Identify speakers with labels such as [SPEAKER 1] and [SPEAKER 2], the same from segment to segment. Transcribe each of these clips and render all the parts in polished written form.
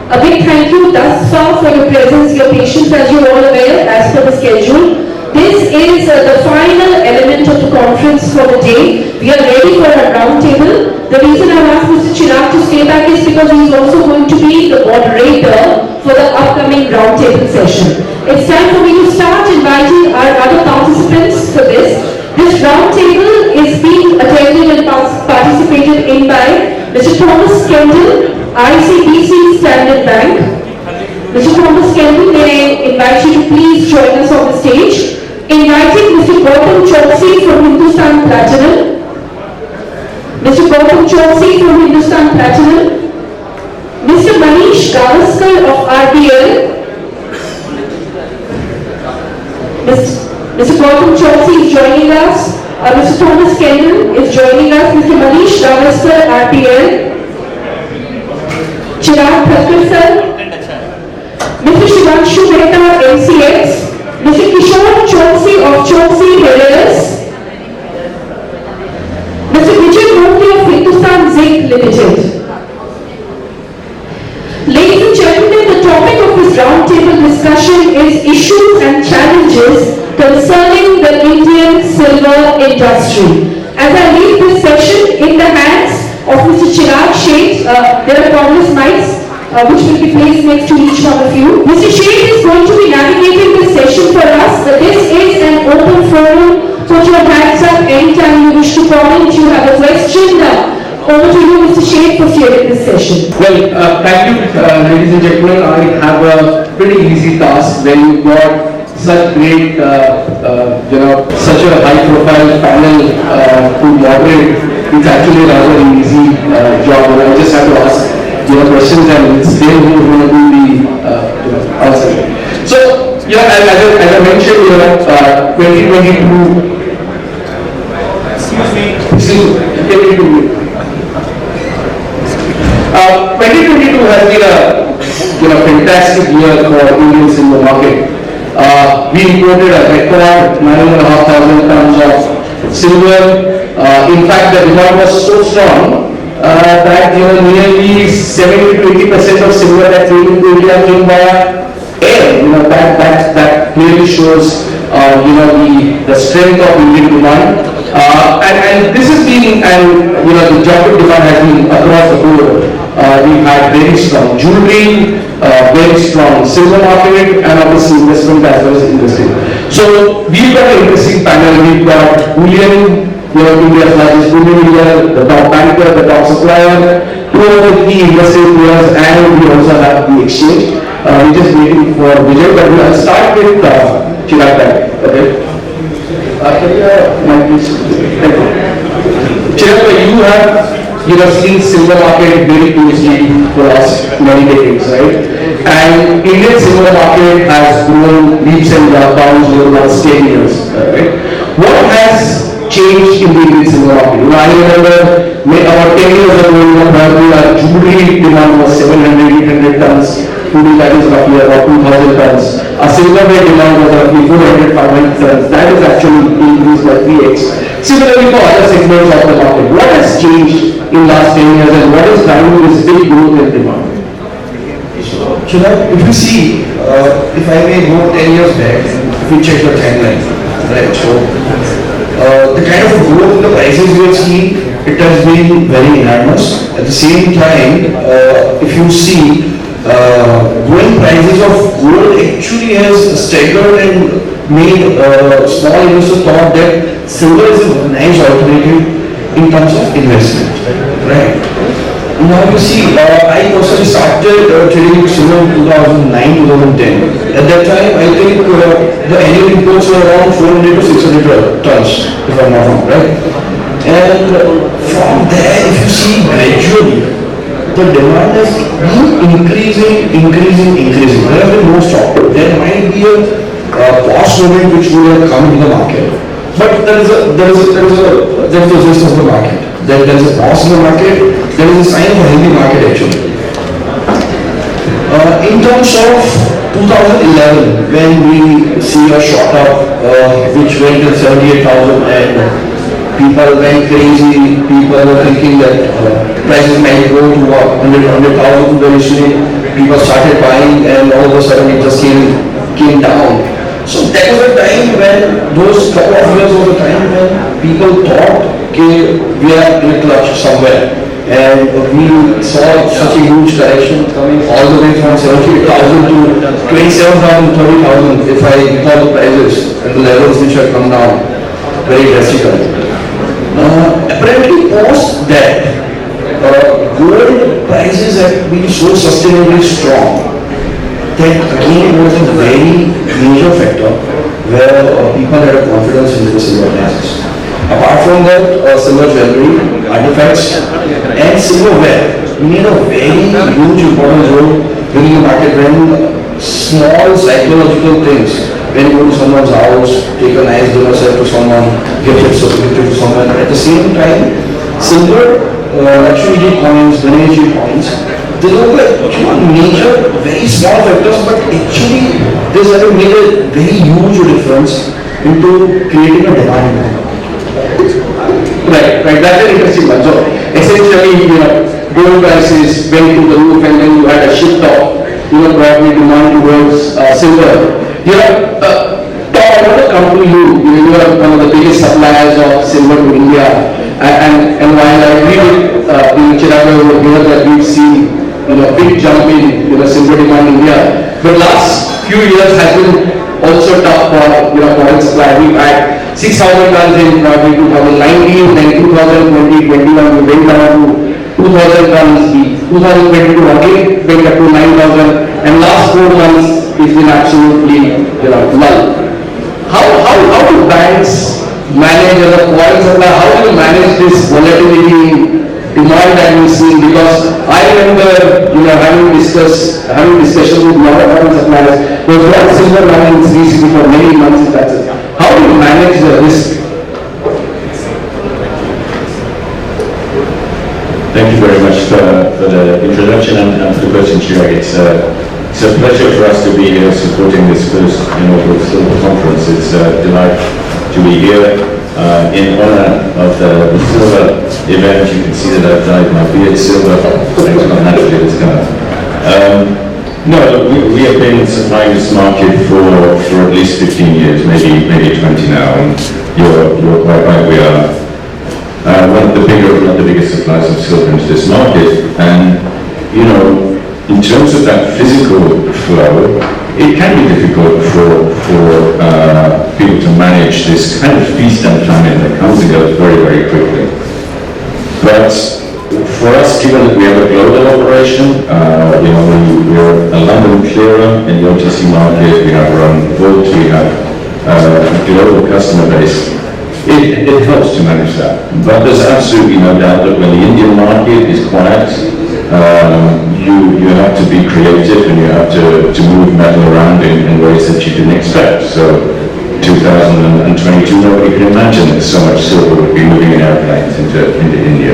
[SPEAKER 1] A big thank you thus far for your presence, your patience, as you're all aware, as per the schedule. This is the final element of the conference for the day. We are ready for a roundtable. The reason I've asked Mr. Chirag to stay back is because he is also going to be the moderator for the upcoming roundtable session. It's time for me to start inviting our other participants for this. This roundtable is being attended and participated in by Mr. Thomas Kendall, ICBC Standard Bank. Mr. Thomas Kendall, may I invite you to please join us on the stage. Inviting Mr. Gautam Choksi from Hindustan Platinum. Mr. Gautam Choksi from Hindustan Platinum. Mr. Manish Gavaskar of RBL. Mr. Gautam Choksi is joining us. Mr. Thomas Kendall is joining us. Mr. Manish Gavaskar, RBL. Chirag, Thakkar sir. Mr. Shivanshu Mehta, MCX. Mr. Kishore Choksi of Choksi, Heraeus. Mr. Vijay of Hindustan, Zinc Limited. Ladies and gentlemen, the topic of this roundtable discussion is issues and challenges concerning the Indian silver industry. As I leave this session in the hands of Mr. Chirag, Sheth, there are Congress mics which will be placed next to each one of you. Mr. Sheth is going to be navigating this session for us. This is an open forum. Put your hands up anytime you wish to comment. You have a question. Over to you, Mr. Sheth, for sharing this session.
[SPEAKER 2] Well, thank you, ladies and gentlemen. I have a pretty easy task when you got such great, such a high-profile panel to moderate. It's actually a rather easy job, and I just have to ask questions, and it's them who are going to do the answer. So, as I mentioned, 2022. Excuse me. 2022 has been a fantastic year for Indian silver market. We imported a record 9,500 tons of silver. In fact, the demand was so strong that nearly 70 to 80% of silver that came into India came via air. That clearly shows the strength of Indian demand. And this has been, the jump in demand has been across the board. We've had very strong jewelry, very strong silver market, and obviously investment as well as industry. So we've got an interesting panel. We've got bullion, India's largest bullion dealer, the top banker, the top supplier, two of the key industry players, and we also have the exchange. We're just waiting for Vijay, but we'll start with Chirag. Okay. Can you have my please? Thank you. Chirag, you have seen silver market very closely for us many decades, right? And Indian silver market has grown leaps and bounds over the last 10 years, right? What has changed in the Indian silver market? I remember about 10 years ago, our jewelry demand was 700-800 tons. Today that is roughly about 2,000 tons. Our silverware demand was roughly 400-500 tons. That is actually increased by 3x. Similarly for other segments of the market. What has changed in last 10 years and what is driving this big growth in demand?
[SPEAKER 3] Chirag, if you see, if I may go 10 years back, if we check the timeline, right? So the kind of growth in the prices we have seen, it has been very enormous. At the same time, if you see, growing prices of gold actually has staggered and made small investors thought that silver is a nice alternative in terms of investment, right? Now you see, I personally started trading silver in 2009-2010. At that time, I think the annual imports were around 400 to 600 tons, if I'm not wrong, right? And from there, if you see gradually, the demand has been increasing. There has been no stop. There might be a pause moment which would have come into the market, but there is a resistance of the market. There is a pause in the market. There is a sign of a healthy market actually. In terms of 2011, when we see a shot up which went to 78,000 and people went crazy, people were thinking that prices might go to 100,000 very soon. people started buying and all of a sudden it just came down. So that was a time when, those couple of years was a time when people thought, okay, we are in a clutch somewhere. And we saw such a huge correction coming all the way from 78,000 to 27,000, 30,000 if I recall the prices and the levels which have come down very drastically. Apparently post that, gold prices have been so sustainably strong that again was a very major factor where people had a confidence in the silver prices. Apart from that, silver jewelry, artifacts and silverware made a very huge important role in the market when small psychological things, when you go to someone's house, take a nice dinner set to someone, gift it to someone. At the same time, silver, Lakshmi coins, Ganesh coins, they look like major, very small factors, but actually this has made a very huge difference into creating a demand.
[SPEAKER 2] Right, that's an interesting one. So essentially, gold prices went to the roof and then you had a shift of, probably demand towards silver. Talk about the company you are one of the biggest suppliers of silver to India. And while I agree with Chirag over here that we've seen big jump in silver demand in India, but last few years has been also tough for foreign supply. We've had 6,000 tons in probably 2019, then 2020, 21 we went down to 2,000 tons. 2022 again went up to 9,000, and last 4 months it's been absolutely lull. How do banks manage as a foreign supplier? How do you manage this volatility in demand that we've seen? Because I remember having discussions with a lot of foreign suppliers. There was one silver running in ICBC for many months. How do you manage the risk?
[SPEAKER 4] Thank you very much for the introduction and for the question, Chirag. It's a pleasure for us to be here supporting this first inaugural silver conference. It's a delight to be here in honor of the silver event. You can see that I've dyed my beard silver. It's not naturally this color. No, we have been supplying this market for at least 15 years, maybe 20 now, and you're quite right, we are one of the bigger, not the biggest suppliers of silver into this market. And in terms of that physical flow, it can be difficult for people to manage this kind of feast and famine that comes and goes very, very quickly. But for us, given that we have a global operation, we're a London clearer in the OTC market, we have our own vault, we have a global customer base, it helps to manage that. But there's absolutely no doubt that when the Indian market is quiet, you have to be creative and you have to move metal around in ways that you didn't expect. So 2022, nobody could imagine that so much silver would be moving in airplanes into India.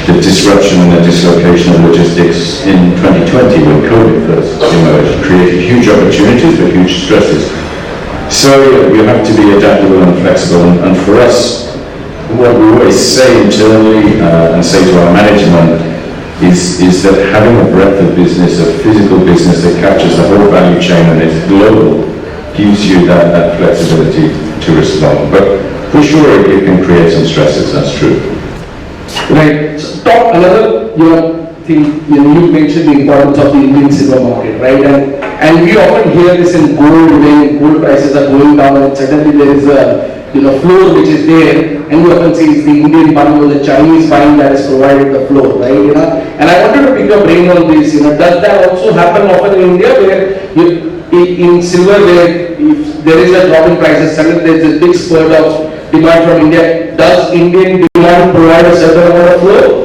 [SPEAKER 4] The disruption and the dislocation of logistics in 2020 when COVID first emerged created huge opportunities but huge stresses. So you have to be adaptable and flexible, and for us, what we always say internally and say to our management is that having a breadth of business, a physical business that captures the whole value chain and is global, gives you that flexibility to respond. But for sure it can create some stresses, that's true.
[SPEAKER 2] Right. So talk another thing. You mentioned the importance of the Indian silver market, right? And we often hear this in gold when gold prices are going down, and suddenly there is a floor which is there, and we often say it's the Indian bundle, the Chinese buying that has provided the floor, right? And I wanted to pick your brain on this. Does that also happen often in India, where in silver, where if there is a drop in prices, suddenly there is a big spurt of demand from India? Does Indian demand provide a certain amount of flow?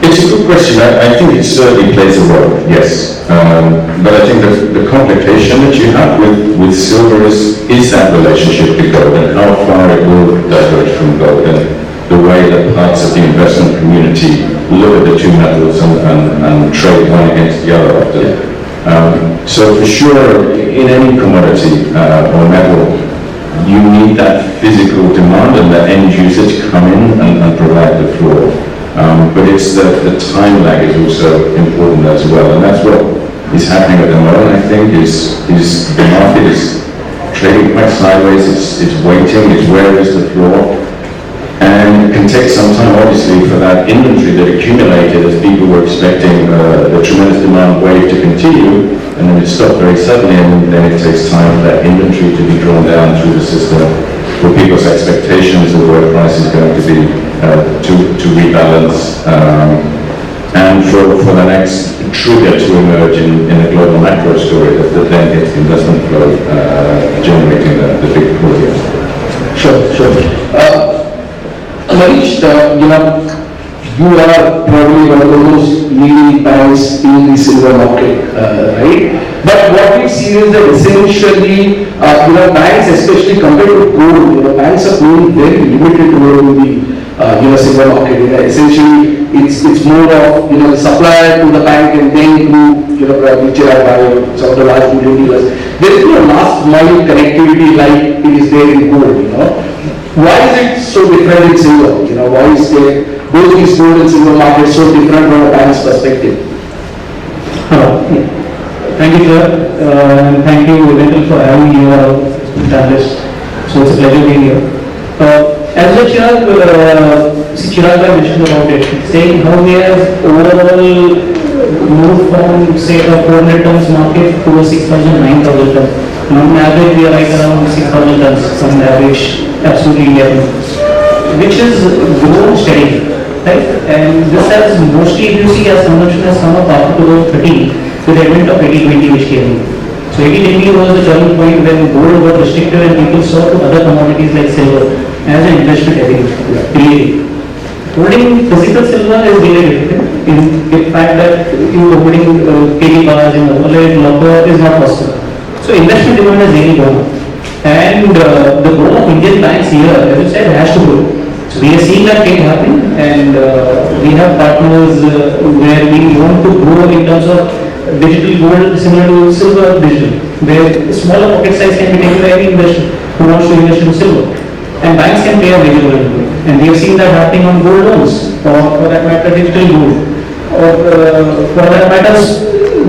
[SPEAKER 4] It's a good question. I think it certainly plays a role, yes. But I think the complication that you have with silver is that relationship to gold and how far it will diverge from gold, and the way that parts of the investment community look at the two metals and trade one against the other often. So for sure, in any commodity or metal, you need that physical demand and the end user to come in and provide the floor. But it's the time lag is also important as well, and that's what is happening at the moment. I think is the market is trading quite sideways. It's waiting. It's where is the floor, and it can take some time, obviously, for that inventory that accumulated as people were expecting the tremendous demand wave to continue, and then it stopped very suddenly, and then it takes time for that inventory to be drawn down through the system, for people's expectations of where price is going to be to rebalance, and for the next trigger to emerge in a global macro story that then gets the investment flow generating the big volume.
[SPEAKER 2] Sure. Manish, you are probably one of the most leading banks in the silver market, right? But what we see is that essentially, banks, especially compared to gold, banks are playing very limited role in the, silver market. Essentially, it's more of, the supplier to the bank and then to, probably Chirag by some of the large million dealers. There is no last mile connectivity like it is there in gold, Why is it so different in silver? Why is both these gold and silver markets so different from a bank's perspective?
[SPEAKER 5] Thank you, sir. And thank you, Kendall, for having me here panelists. So it's a pleasure being here. As the Chirag mentioned about it, saying how we have overall moved from, say, a 400 tons market to a 6,000, 9,000 tons. On average, we are right around 6,000 tons on average, absolutely India, which is grown steady, right? And this has mostly, if you see, as consumption has come up after 2013 with the advent of 80-20 which came in. So 80-20 was the turning point when gold was restricted and people saw to other commodities like silver as an investment area. Holding physical silver is really difficult. In fact that you holding KD bars in a wallet, locker is not possible. So investment demand has really gone up. And the role of Indian banks here, as you said, has to grow. So we are seeing that thing happen, and we have partners where we want to grow in terms of digital gold similar to silver digital, where smaller pocket size can be taken by any investor who wants to invest in silver. And banks can play a major role in it. And we have seen that happening on gold loans, or for that matter digital gold, or for that matter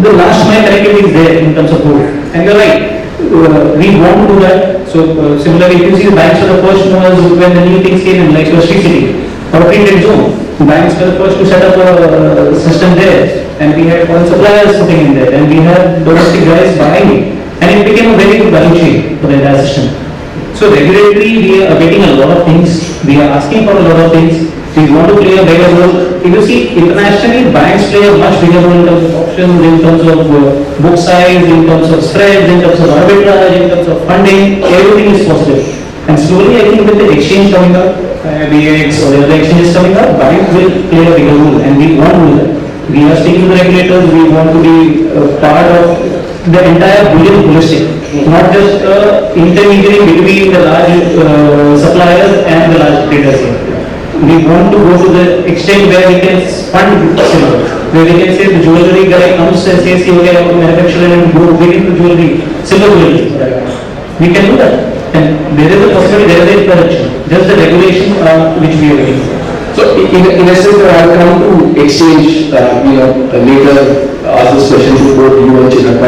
[SPEAKER 5] the last mile connectivity is there in terms of gold. And you're right, we want to do that. So similarly, if you see the banks were the first ones when the new things came in, like your street city or printed zone, banks were the first to set up a system there, and we had foreign suppliers sitting in there, and we had domestic guys buying it, and it became a very good value chain for the entire system. So regulatory, we are getting a lot of things, we are asking for a lot of things, we want to play a bigger role. If you see internationally, banks play a much bigger role in terms of options, in terms of book size, in terms of spreads, in terms of arbitrage, in terms of funding, everything is possible. And slowly, I think with the exchange coming up, BX or the other exchanges coming up, banks will play a bigger role, and we want to do that. We are speaking to the regulators, we want to be part of the entire bullion holistic, not just intermediary between the large suppliers and the large traders here. We want to go to the extent where we can fund silver, where we can say the jewelry guy comes and says he will manufacture and go big into jewelry, silver jewelry. We can do that. And there is a possibility, there is a correction, just the regulation which we are waiting for.
[SPEAKER 2] So in a sense, I'll come to exchange, later ask this question to both you and Chirag.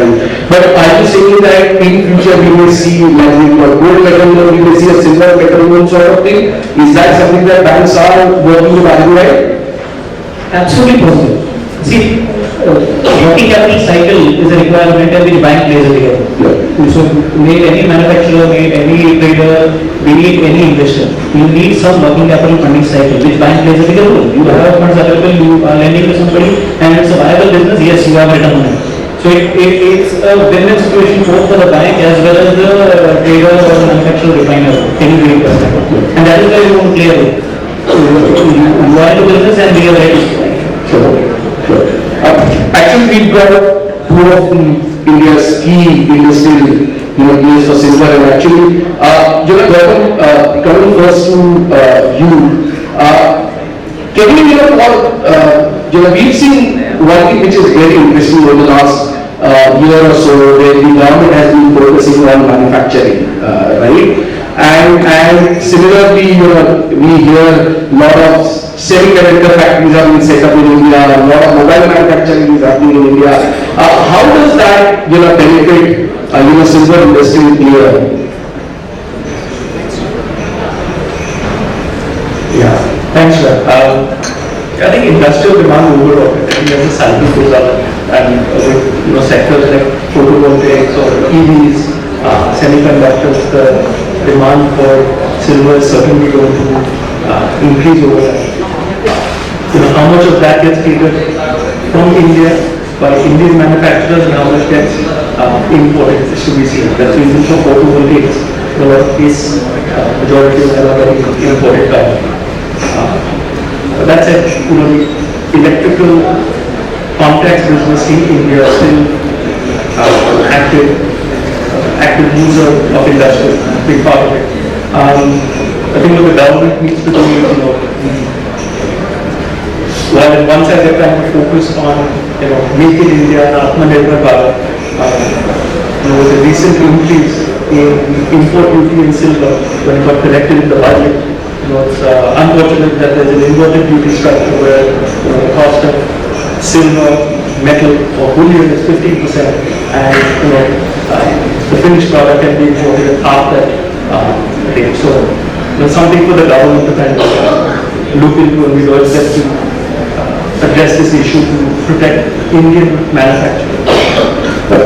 [SPEAKER 2] But are you saying that in future we will see, like we got gold metal loan, we will see a silver metal loan sort of thing? Is that something that banks are working to value add?
[SPEAKER 5] Absolutely possible. See, working capital cycle is a requirement and which bank plays a bigger role. So, may any manufacturer, may any trader, be it any investor, you need some working capital funding cycle, which bank plays a bigger role. You have funds available, you are lending to somebody, and it's a viable business, yes, you have return on it. So, it's a win-win situation both for the bank as well as the trader or the manufacturer refiner, any way perspective. And that is why you want to play a role. You are in the business and we are ready.
[SPEAKER 2] Actually, we've got two of India's key industrial years for silver, and actually, Gautam, coming first to you, can you we've seen one thing which is very interesting over the last year or so, where the government has been focusing on manufacturing, right? And similarly, we hear a lot of semiconductor factories are being set up in India, a lot of mobile manufacturing is happening in India. How does that, benefit, silver industry here?
[SPEAKER 5] Yeah, thanks, sir. I think industrial demand overall, I think as the cycle goes up, and with sectors like photovoltaics or EVs, semiconductors, the demand for silver is certainly going to increase over time. How much of that gets catered from India by Indian manufacturers and how much gets imported is to be seen. That's the reason for photovoltaics. The case majority of them are getting imported by. That said, the electrical contacts business in India is still active user of industry, big part of it. I think what the government needs to do is, while on one side they're trying to focus on, Make in India and Atmanirbhar Bharat, with the recent increase in import duty in silver when it got collected in the budget, it's unfortunate that there's an inverted duty structure where the cost of silver, metal or bullion is 15% and the finished product can be imported at half that rate. So there's something for the government to kind of look into, and we urge them to address this issue to protect Indian manufacturing.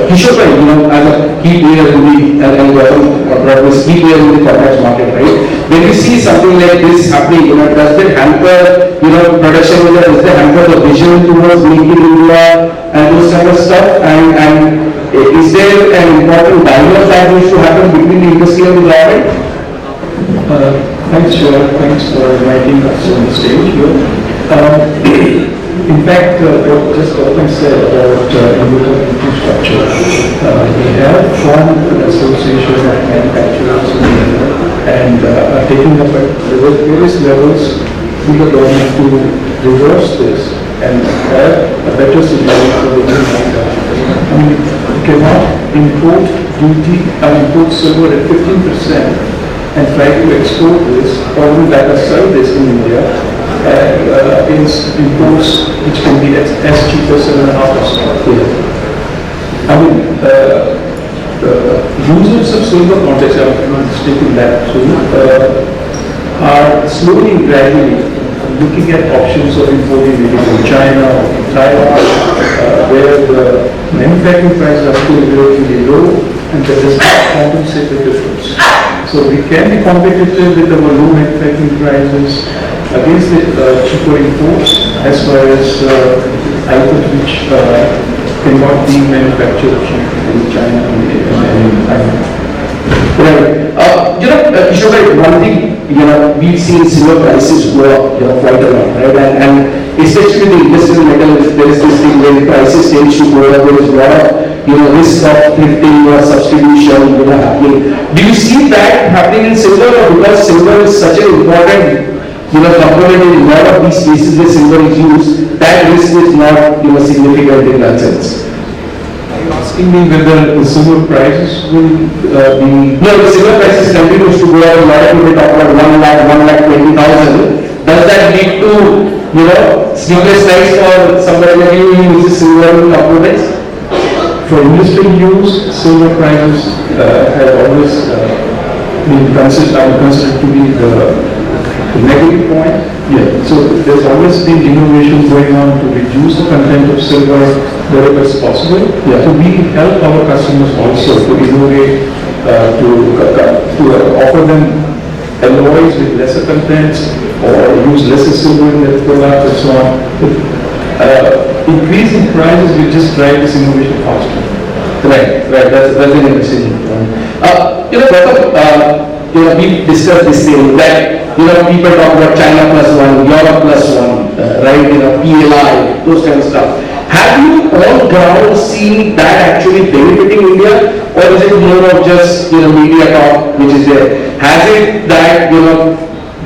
[SPEAKER 2] Kishore, as a key player in key player in the contacts market, right? When you see something like this happening, does it hamper, production, does it hamper the vision towards Make in India and those kind of stuff? And is there an important dialogue that needs to happen between the industry and the government?
[SPEAKER 5] Thanks, Chirag. Thanks for inviting us on the stage here. In fact, what just Gautam said about inverted duty structure, we have formed an association of manufacturers in India and are taking up at various levels with the government to reverse this and have a better scenario for the Indian manufacturers. I mean, you cannot import silver at 15% and try to export this or even rather sell this in India in imports which can be as cheap as 7.5%. I mean, the users of silver contacts, I'm not mistaken that too, are slowly and gradually looking at options of importing maybe from China or from Taiwan, where the manufacturing prices are still relatively low and they just compensate the difference. So we can be competitive with our low manufacturing prices against the cheaper imports as far as items which cannot be manufactured in China and Thailand.
[SPEAKER 2] Right. Kishore, one thing, we've seen silver prices go up, quite a lot, right? And especially the industrial metal, there is this thing when prices tend to go up, there is a lot of, risk of thrifting or substitution, happening. Do you see that happening in silver, or because silver is such an important, component in a lot of these spaces where silver is used, that risk is not, significant in that sense?
[SPEAKER 5] Asking me whether the silver prices will be...
[SPEAKER 2] No, the silver prices continues to go up. A lot of people talk about 1,20,000. Does that lead to, sleepless nights for somebody like you who uses silver components?
[SPEAKER 5] For industrial use, silver prices have always been considered to be the negative point. Yeah. So there's always been innovation going on to reduce the content of silver wherever it's possible. Yeah. So we help our customers also to innovate, to offer them alloys with lesser contents or use lesser silver in their products and so on. Increasing prices will just drive this innovation faster.
[SPEAKER 2] Right. That's an interesting point. We discussed this thing that people talk about China +1, Europe +1, right? PLI, those kind of stuff. Have you on ground seen that actually benefiting India, or is it more of just media talk which is there? Has it that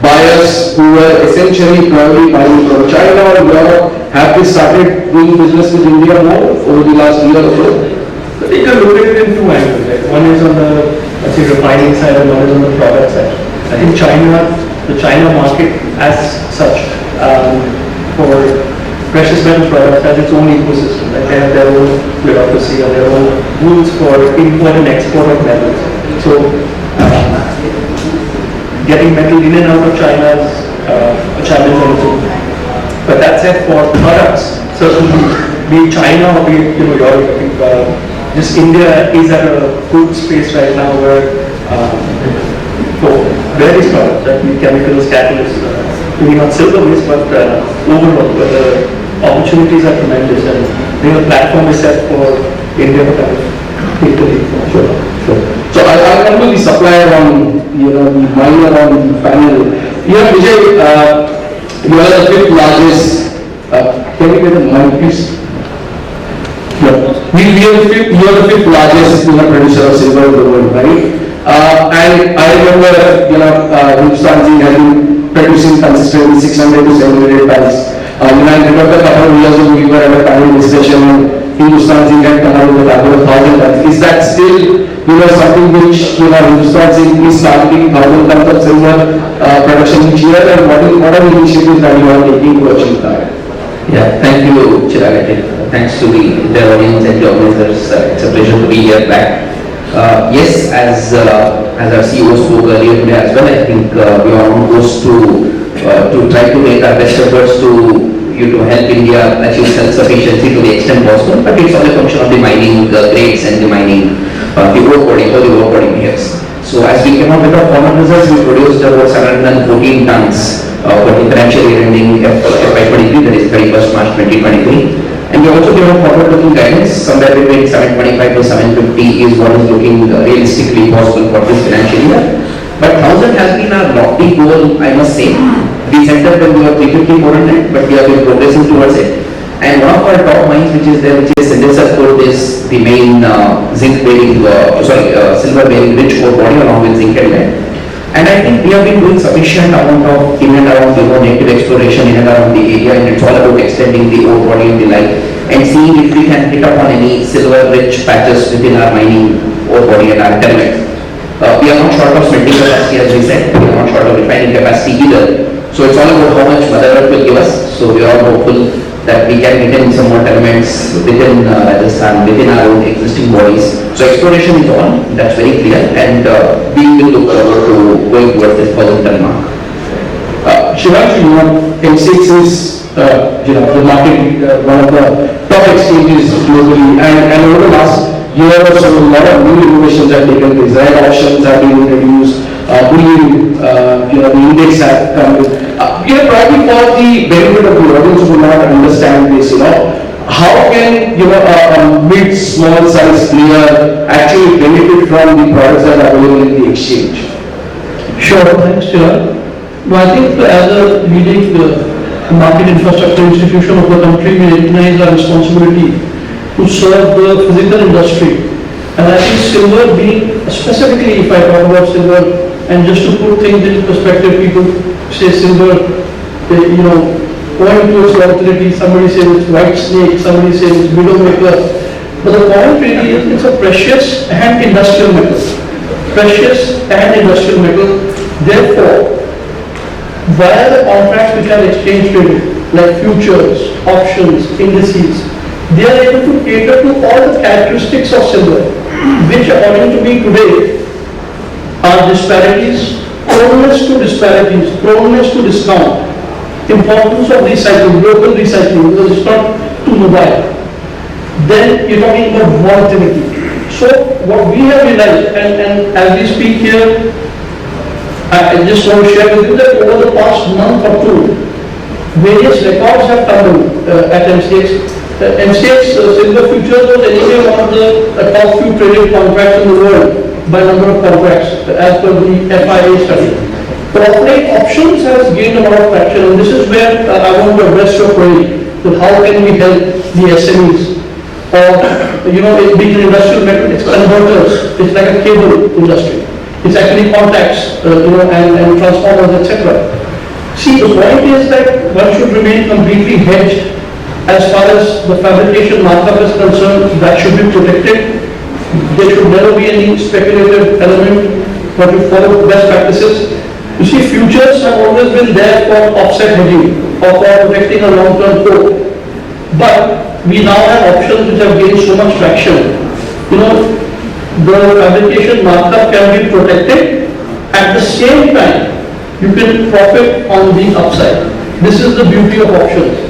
[SPEAKER 2] buyers who were essentially probably buying from China or Europe have they started doing business with India more over the last year or so?
[SPEAKER 5] So they can look at it in two angles. Right? One is on the mining side and one is on the product side. I think the China market as such, for precious metal products has its own ecosystem. Like they have their own bureaucracy or their own rules for import and export of metals. So getting metal in and out of China is a challenge on its own. But that said, for products, certainly be it China or be it Europe, I think just India is at a good space right now where for various products, that means chemicals, catalysts, maybe not silver based, but overall, the opportunities are tremendous, and the platform is set for India to kind of Italy.
[SPEAKER 2] Sure. So I'll come to the supplier on, the miner on panel. Vijay, you are the fifth largest. Can you get the mic, please? You are the fifth largest producer of silver in the world, right? And I remember, Hindustan Zinc has been producing consistently 600 to 700 tons. I remember a couple of years ago we were at a panel discussion and Hindustan Zinc had come out with a target of 1,000 tons. Is that still, something which, Hindustan Zinc is targeting 1,000 tons of silver production each year, and what are the initiatives that you are taking to achieve that?
[SPEAKER 6] Yeah, thank you, Chirag. Thanks to the audience and the organizers. It's a pleasure to be here back. Yes, as our CEO spoke earlier today as well, I think we are on course to try to make our best efforts to help India achieve self-sufficiency to the extent possible. But it's all a function of the mining grades and the mining, the ore body, how the ore body behaves. So as we came out with our formal results, we produced about 714 tons for the financial year ending FY23, that is 31st March 2023. And we also given forward-looking guidance, somewhere between 725 to 750 is what is looking realistically possible for this financial year. But 1,000 has been our lofty goal, I must say. We set up when we were 350, 400, but we have been progressing towards it. And one of our top mines, which is there, which is Kendall, is the main silver bearing rich ore body along with zinc and lead. And I think we have been doing sufficient amount of in and around native exploration in and around the area, and it's all about extending the ore body and the life and seeing if we can hit upon any silver rich patches within our mining ore body and our tenement. We are not short of smelting capacity, as we said. We are not short of refining capacity either. So it's all about how much Mother Earth will give us. So we are all hopeful that we can retain some more tenements within Rajasthan, within our own existing bodies. So exploration is on, that's very clear, and we will look forward to going towards this 1,000-ton mark.
[SPEAKER 2] Shivanshu, M6 is the market, one of the top exchanges globally, and over the last year or so, a lot of new innovations have taken place. Right options have been introduced, bullion, the index have come in. Probably for the benefit of the audience who do not understand this, how can a mid, small size player actually benefit from the products that are available in the exchange?
[SPEAKER 5] Sure, thanks, Chirag. I think as a leading market infrastructure institution of the country, we recognize our responsibility to serve the physical industry. And I think silver being, specifically if I talk about silver, and just to put things into perspective, people say silver, point to its volatility, somebody says it's white snake, somebody says it's widowmaker. But the point really is it's a precious and industrial metal. Precious and industrial metal. Therefore, via the contracts which are exchange traded, like futures, options, indices, they are able to cater to all the characteristics of silver, which according to me today are disparities, proneness to disparities, proneness to discount, importance of recycling, local recycling, because it's not too mobile. Then you're talking about volatility. So what we have realized, and as we speak here, I just want to share with you that over the past month or two, various records have come at MCX. MCX silver futures was anyway one of the top few traded contracts in the world by number of contracts as per the FIA study. But offering options has gained a lot of traction, and this is where I want to address your query, that how can we help the SMEs? Or, it being an industrial metal, it's converters, it's like a cable industry. It's actually contacts, and transformers, etc. See, the point is that one should remain completely hedged as far as the fabrication markup is concerned. That should be protected. There should never be any speculative element. but we follow best practices. You see, futures have always been there for offset hedging or for protecting a long-term core. But we now have options which have gained so much traction. You know, the fabrication markup can be protected. At the same time, you can profit on the upside. This is the beauty of options.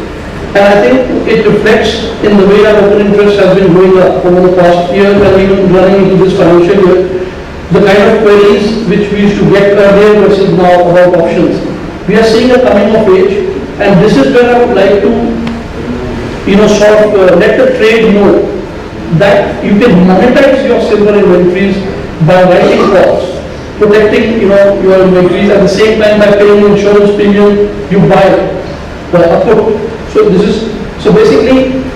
[SPEAKER 5] And I think it reflects in the way our open interest has been going up over the past year and even running into this financial year. The kind of queries which we used to get earlier versus now about options. We are seeing a coming of age, and this is where I would like to, sort of let the trade know that you can monetize your silver inventories by writing calls, protecting, your inventories at the same time by paying insurance premium, you buy a put. So basically,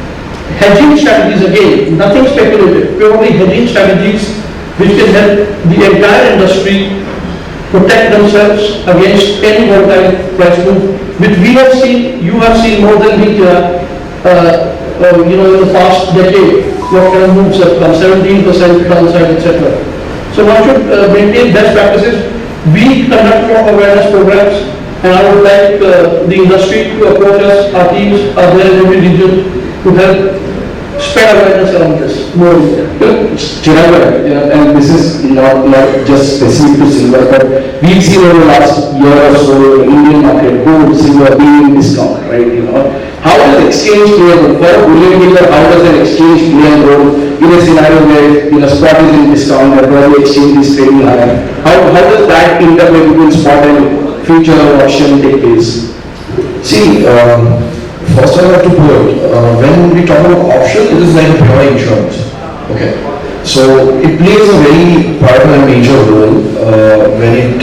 [SPEAKER 5] hedging strategies again, nothing speculative, purely hedging strategies which can help the entire industry protect themselves against any volatile price move, which we have seen, you have seen more than me, in the past decade, what kind of moves have come, 17% downside, etc. So one should maintain best practices. We conduct more awareness programs, and I would like the industry to approach us. Our teams are there in every region to help spread awareness around this more.
[SPEAKER 2] Chirag, and this is not just specific to silver, but we've seen over the last year or so Indian market gold, silver being discount, right? How does exchange play a role? For a bullion dealer, how does an exchange play a role in a scenario where spot is in discount and probably exchange is trading higher? How does that interplay between spot and future option take place?
[SPEAKER 3] See, first I have to put, when we talk about option, it is like a pure insurance. Okay. So it plays a very powerful and major role when it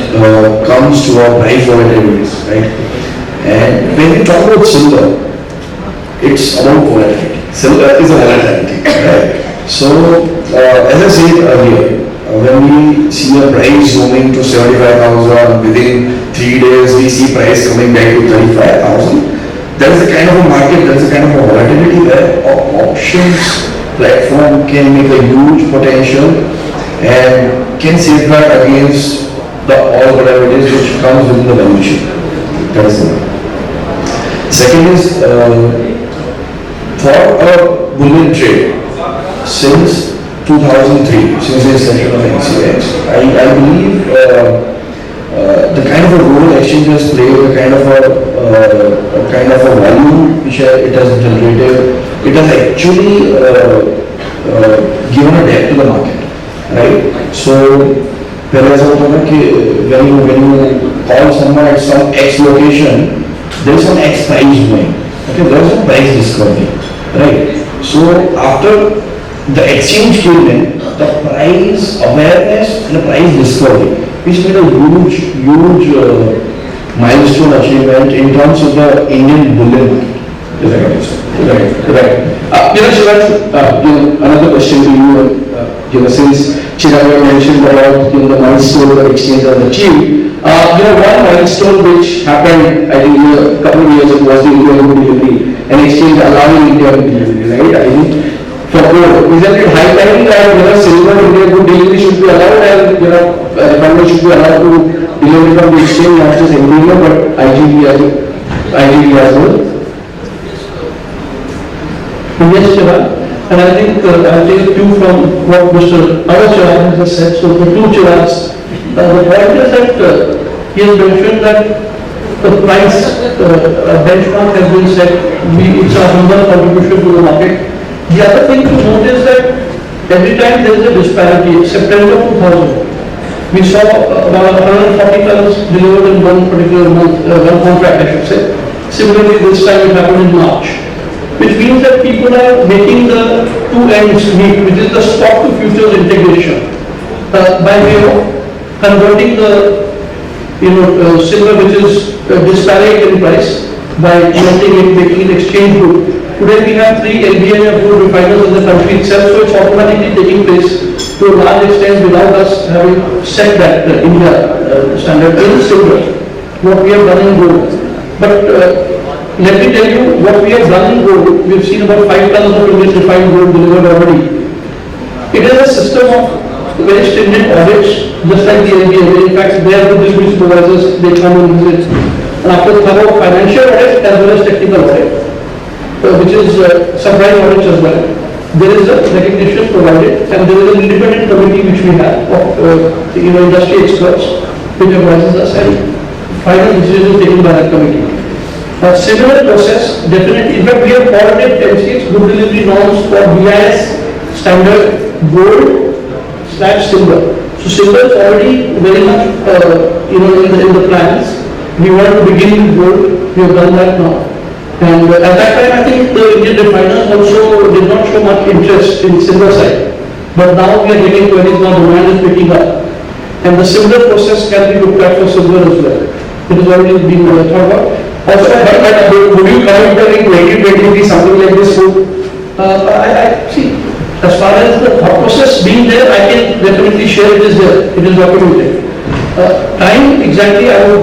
[SPEAKER 3] comes to our price volatilities, right? And when we talk about silver, it's about volatility. Silver is a volatility, right? So as I said earlier, when we see a price zooming to 75,000, within 3 days we see price coming back to 35,000. That is the kind of a market, that is the kind of a volatility where options platform can make a huge potential and can safeguard against the all volatilities which comes within the valuation. That is one. Second is for a bullion trade since 2003, since the inception of NCX, I believe the kind of a role exchanges play, the kind of a value which it has generated, it has actually given a depth to the market, right? So when you call someone at some X location, there is some X price going. Okay, there is a price discovery, right? So after the exchange came in, the price awareness and the price discovery, which made a huge milestone achievement in terms of the Indian bullion.
[SPEAKER 2] Right. Shivanshu, another question to you. Since Chirag mentioned about the milestone that exchange has achieved, one milestone which happened, I think, a couple of years ago was the India delivery, an exchange allowing India delivery, right? I think for gold, isn't it high time that silver India good delivery should be allowed, and company should be allowed to deliver from the exchange, not just India but IGB as well.
[SPEAKER 5] Yes, Chirag, and I think I'll take a cue from what Mr. Chirag has said. So the two Chirags, the point is that he has mentioned that the price benchmark has been set, it's a humble contribution to the market. The other thing to note is that every time there is a disparity. September 2000, we saw about 140 tons delivered in one particular month, one contract I should say. Similarly, this time it happened in March, which means that people are making the two ends meet, which is the stock to futures integration, by way of converting the silver which is disparate in price by melting it, making it exchange good. Today we have 3 LBM approved refiners in the country itself, so it's automatically taking place to a large extent without us having set that India standard in silver, what we have done in gold. But let me tell you what we have done in gold. We have seen about 5 tons of Indian refined gold delivered already. It is a system of very stringent audits, just like the LBA. In fact, they are the delivery supervisors, they come and visit. And after thorough financial audit as well as technical audit, which is supply audits as well, there is a recognition provided, and there is an independent committee which we have of industry experts which advises us, and final decision is taken by that committee. A similar process, definitely, in fact we have audited MCX good delivery norms for BIS standard gold/silver. So silver is already very much in the plans. We want to begin with gold, we have done that now. And at that time I think the Indian refiners also did not show much interest in silver side. But now we are getting queries, now demand is picking up. And the similar process can be looked at for silver as well. It has already been thought about. Also,
[SPEAKER 2] would you come in 2023 something like this would?
[SPEAKER 5] I see, as far as the thought process being there, I can definitely share it is there, it is documented. Time exactly I would,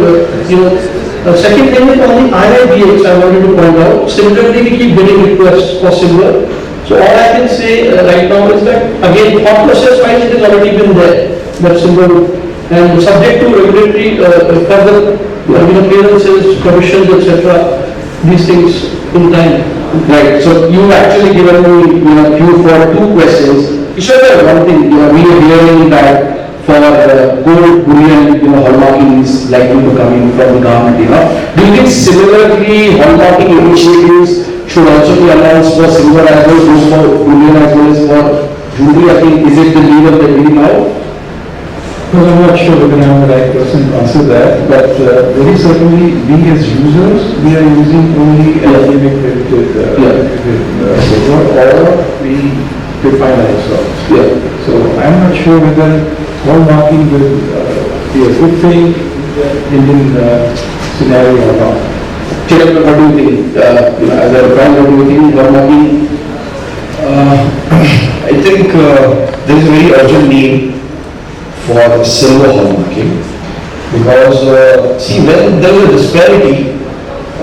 [SPEAKER 5] second thing is on the IIBX I wanted to point out, similarly we keep getting requests for silver. So all I can say right now is that, again, thought process wise it has already been there, that silver, and subject to regulatory further clearances, commissions, etc. These things in time.
[SPEAKER 2] Right, so you actually given me queue for two questions. Kishore, one thing, we are hearing that for gold bullion, hallmarking is likely to come in from the government, Do you think similarly hallmarking initiatives should also be announced for silver as well as for bullion as well as for jewelry? I think, is it the lead of the day now?
[SPEAKER 7] Well, I'm not sure whether I'm the right person to answer that, but very certainly we as users, we are using only LMA credited silver, or we refine ourselves. So I'm not sure whether hallmarking will be a good thing in the Indian scenario or not.
[SPEAKER 2] Chirag, what do you think? As a refiner, what do you think hallmarking?
[SPEAKER 3] I think there is a very urgent need for silver hallmarking, because see, when there is a disparity,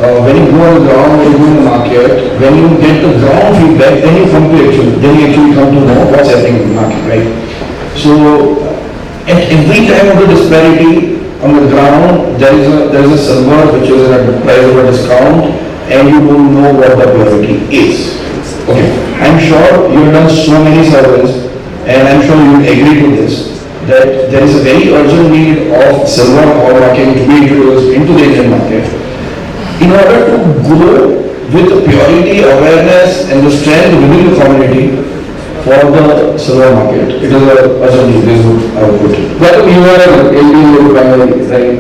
[SPEAKER 3] when you go on the ground, when you go in the market, when you get the ground feedback, then you come to know what's happening in the market, right? So at every time of the disparity on the ground, there is a silver which is at the price of a discount, and you don't know what the purity is. Okay, I'm sure you have done so many surveys, and I'm sure you will agree to this, that there is a very urgent need of silver hallmarking to be introduced into the Indian market in order to grow with the purity, awareness and the strength within the community for the silver market. It is a urgent need, this is what I would put it.
[SPEAKER 2] Gautam, you are an LBA primary, right?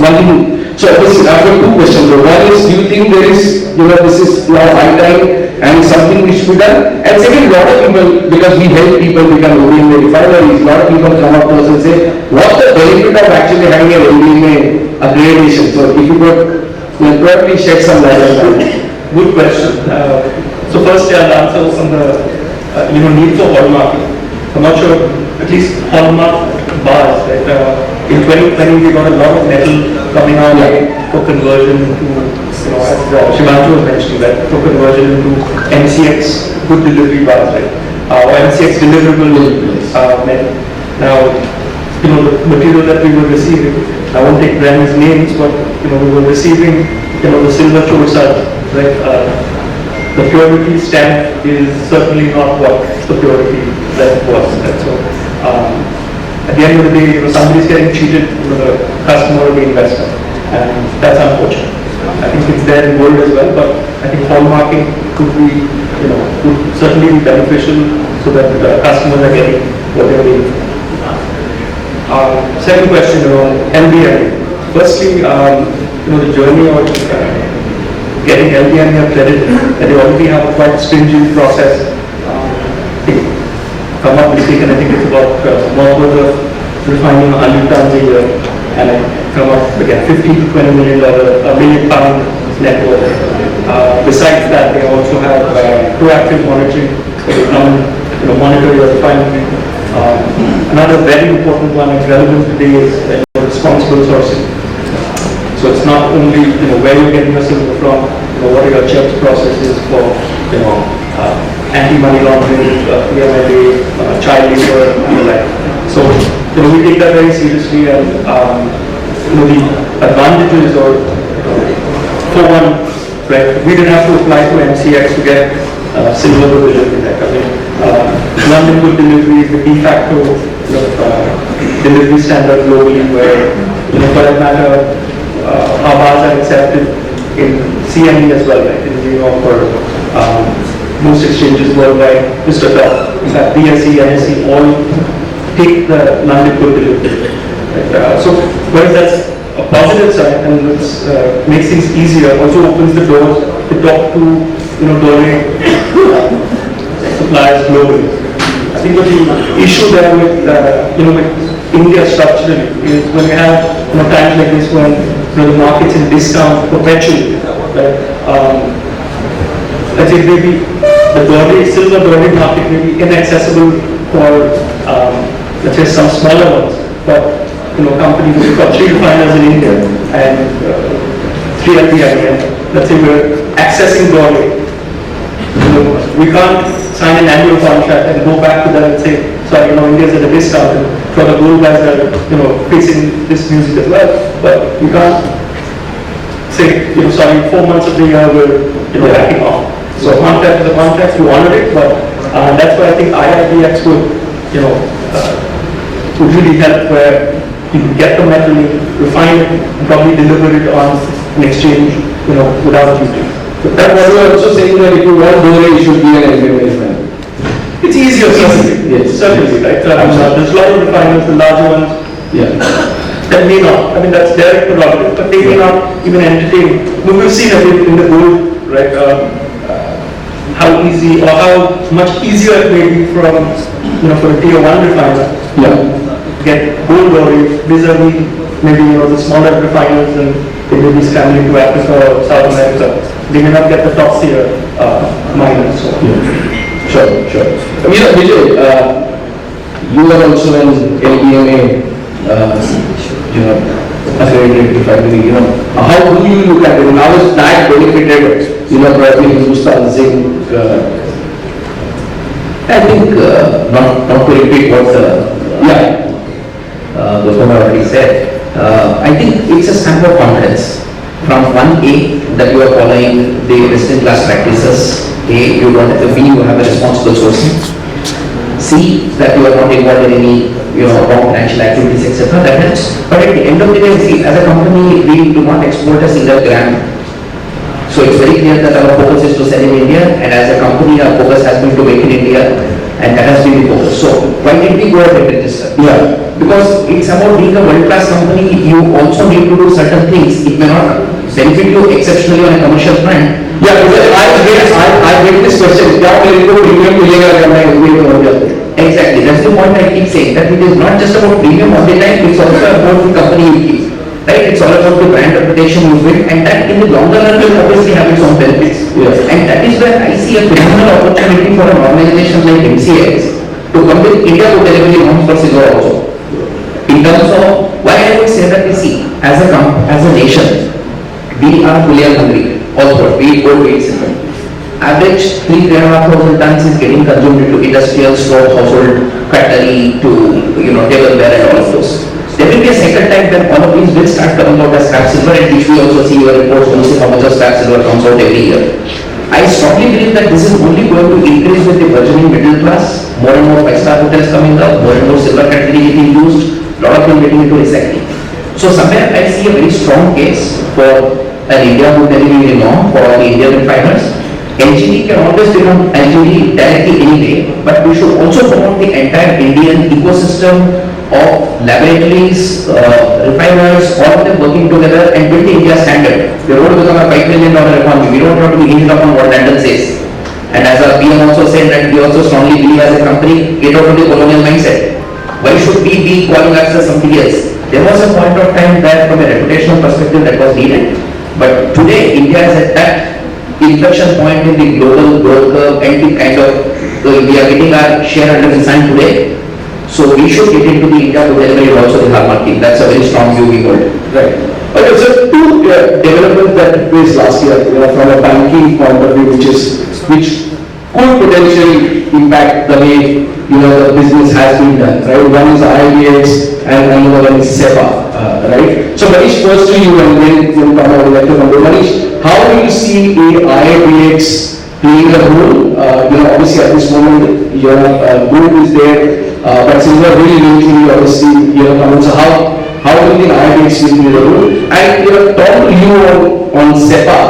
[SPEAKER 2] One thing, so obviously I have two questions. One is, do you think there is, this is now high time and something which should be done? And second, a lot of people, because we help people become LBA refineries, a lot of people come up to us and say, what's the benefit of actually having an LBA accreditation? So if you could probably shed some light on that.
[SPEAKER 5] Good question. So first I'll answer on the need for hallmarking. I'm not sure, at least hallmark bars, right? In 2020 we got a lot of metal coming out for conversion into, as Shivanshu was mentioning, that for conversion into MCX good delivery bars, right? Or MCX deliverable metal. Now, the material that we were receiving, I won't take brands names, but we were receiving the silver chorsas, right? The purity stamp is certainly not what the purity that was. Right? So at the end of the day, somebody's getting cheated, the customer or the investor, and that's unfortunate. I think it's there in gold as well, but I think hallmarking could be, could certainly be beneficial so that the customers are getting what they're paying for. Second question around LBI. Firstly, the journey of getting LBI accredited, that they already have a quite stringent process. Come up mistake, and I think it's about more of refining 100 tons a year, and I come up again $15 to $20 million, £1 million net worth. Besides that, they also have proactive monitoring, so they come monitor your refinery. Another very important one and relevant today is responsible sourcing. So it's not only where you're getting your silver from, what are your checks processes for anti-money laundering, PMLA, child labor, and the like. So, we take that very seriously, and the advantages or for one, right, we didn't have to apply to MCX to get silver delivery. London good delivery is the de facto delivery standard globally, where for that matter, our bars are accepted in CME as well, right, in New York or most exchanges worldwide. Just adopt. In fact, BSE, ISC all take the London good delivery. Right? So, whereas that's a positive side and it makes things easier, also opens the doors to talk to doorway suppliers globally. I think what the issue there with with India structurally is when we have times like this when the market's in discount perpetually, right? I think maybe the silver doorway market may be inaccessible for let's say some smaller ones, but companies who've got 3 refiners in India and 3 LPI, and let's say we're accessing doorway. We can't sign an annual contract and go back to them and say, sorry, India's at a discount, and for the gold guys that are, facing this music as well. But we can't say, sorry, 4 months of the year we're, backing off. So contract is a contract, you honor it, but that's why I think IIBX would, would really help where you can get the metal, refine it, and probably deliver it on an exchange, without duty.
[SPEAKER 2] That was also saying that if you want doorway, it should be an LPI refinery.
[SPEAKER 5] It's easier, certainly.
[SPEAKER 2] Yes.
[SPEAKER 5] Certainly, right? There's a lot of refiners, the larger ones, that may not. I mean, that's their prerogative, but they may not even entertain. We've seen in the gold, right? How easy or how much easier it may be from, for a tier 1 refiner. Get gold doorway vis-a-vis maybe the smaller refiners, and they may be scrambling to Africa or South America. They may not get the top tier miners. So.
[SPEAKER 2] Sure. Vijay, you are also an LBMA, accredited refinery. How do you look at it? Now is that benefited, probably Hindustan, Zinc?
[SPEAKER 6] I think not to repeat what Gautam already said. I think it's a stamp of confidence. From 1A, that you are following the best-in-class practices. A, you don't have, B, you have a responsible sourcing. C, that you are not involved in any wrong financial activities, etc. That helps. But at the end of the day, see, as a company, we do not export a single gram. So it's very clear that our focus is to sell in India, and as a company, our focus has been to make in India, and that has been the focus. So why did we go ahead and register? Because it's about being a world-class company. You also need to do certain things. It may not benefit you exceptionally on a commercial front.
[SPEAKER 2] I get this question.
[SPEAKER 6] Exactly. That's the point I keep saying, that it is not just about premium all the time. It's also about the company you keep. Right? It's all about the brand reputation you build, and that in the longer run will obviously have its own benefits. And that is where I see a phenomenal opportunity for an organization like MCX to come with India to delivery norms for silver also. In terms of why I would say that, as a nation, we are bullion hungry. Also, be it gold, be it silver. Average 3,500 tons is getting consumed into industrial, store, household, cutlery, to tableware and all of those. There will be a second time when all of these will start coming out as scrap silver, and which we also see your reports on how much of scrap silver comes out every year. I strongly believe that this is only going to increase with the burgeoning middle class. More and more 5-star hotels coming up, more and more silver cutlery getting used, a lot of them getting into recycling. So somewhere I see a very strong case for an India good delivery norm for the Indian refiners. LGD can always become LGD directly anyway, but we should also promote the entire Indian ecosystem of laboratories, refiners, all of them working together and build the India standard. We don't become a $5 million economy. We don't have to be hinged upon what London says. And as our PM also said, that we also strongly believe as a company, get out of the colonial mindset. Why should we be calling ourselves something else? There was a point of time that from a reputational perspective that was needed. But today, India is at that inflection point in the global growth curve, and the kind of, we are getting our share under the sun today. So we should get into the India to delivery also the hallmark thing. That's a very strong view we hold.
[SPEAKER 2] Right. Okay, so two developments that took place last year, from a banking point of view, which could potentially impact the way the business has been done, right? One is IBX and another one is SEPA, right? So Manish, first to you and then come out with the number. Manish, how do you see IBX playing a role? Obviously at this moment, your group is there, but silver really lately, obviously, comments. So how do you think IBX will play a role? And talk to you on SEPA.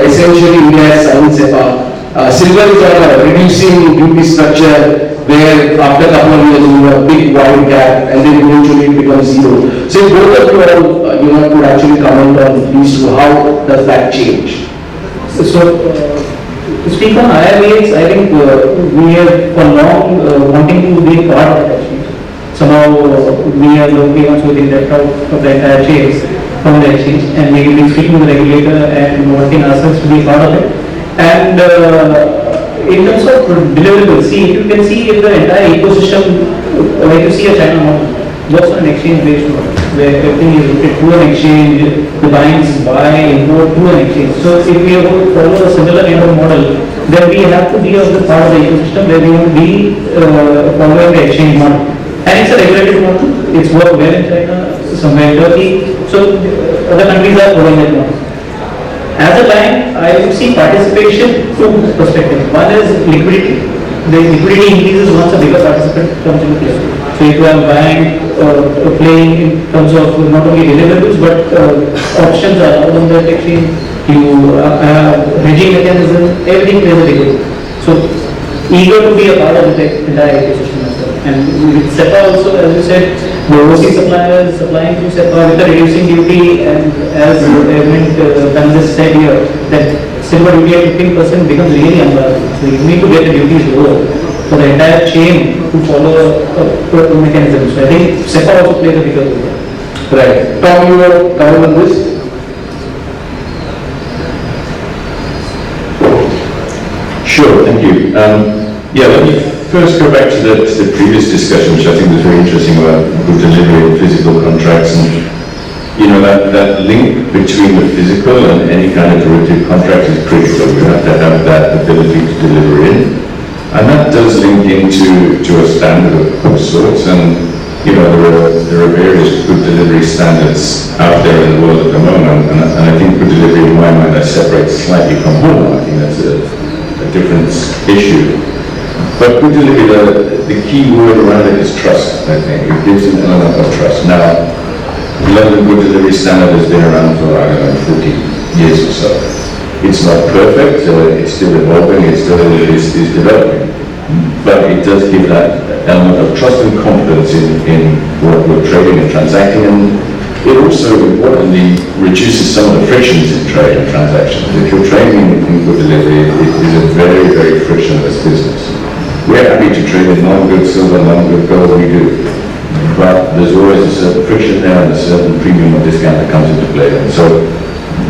[SPEAKER 2] Essentially India has signed SEPA. Silver is on a reducing duty structure where after a couple of years you have a big wide gap and then eventually it becomes zero. So both of you all could actually comment on these two, how does that change?
[SPEAKER 5] So to speak on IRBX, I think we have for long wanting to be part of that exchange. Somehow we are the ones who think that out of the entire chain from the exchange, and we have been speaking to the regulator and wanting ourselves to be part of it. And in terms of deliverables, see, if you can see in the entire ecosystem, like you see a China model, works on an exchange-based model, where everything is routed through an exchange, the banks buy, import through an exchange. So if we are going to follow a similar kind of model, then we have to be also part of the ecosystem where we will be following the exchange model. And it's a regulated model, it's worked well in China, somewhere in Turkey, so other countries are following that model. As a bank, I would see participation from two perspectives. One is liquidity. The liquidity increases once a bigger participant comes into play. So if you have a bank playing in terms of not only deliverables but options are allowed on that exchange, you have hedging mechanism, everything plays a big role. So eager to be a part of the entire ecosystem as well. And with SEPA also, as you said, the overseas suppliers supplying to SEPA with the reducing duty, and as panelists said here, that silver duty at 15% becomes really unbearable. So you need to get the duties lower for the entire chain to follow a mechanism. So I think SEPA also plays a bigger role.
[SPEAKER 2] Right. Tom, you want to comment on this?
[SPEAKER 4] Sure, thank you. Let me first go back to the previous discussion, which I think was very interesting about good delivery of physical contracts, and that link between the physical and any kind of derivative contract is critical. We have to have that ability to deliver in, and that does link into a standard of sorts. And there are various good delivery standards out there in the world at the moment, and I think good delivery, in my mind, that separates slightly from home. I think that's a different issue. But good delivery, the key word around it is trust, I think. It gives an element of trust. Now, the London Good Delivery Standard has been around for, 40 years or so. It's not perfect, it's still evolving, it still is developing. But it does give that element of trust and confidence in what we're trading and transacting, and it also importantly reduces some of the frictions in trade and transactions. If you're trading in good delivery, it is a very, very frictionless business. We're happy to trade in non-good silver, non-good gold, we do. But there's always a certain friction there and a certain premium or discount that comes into play. And so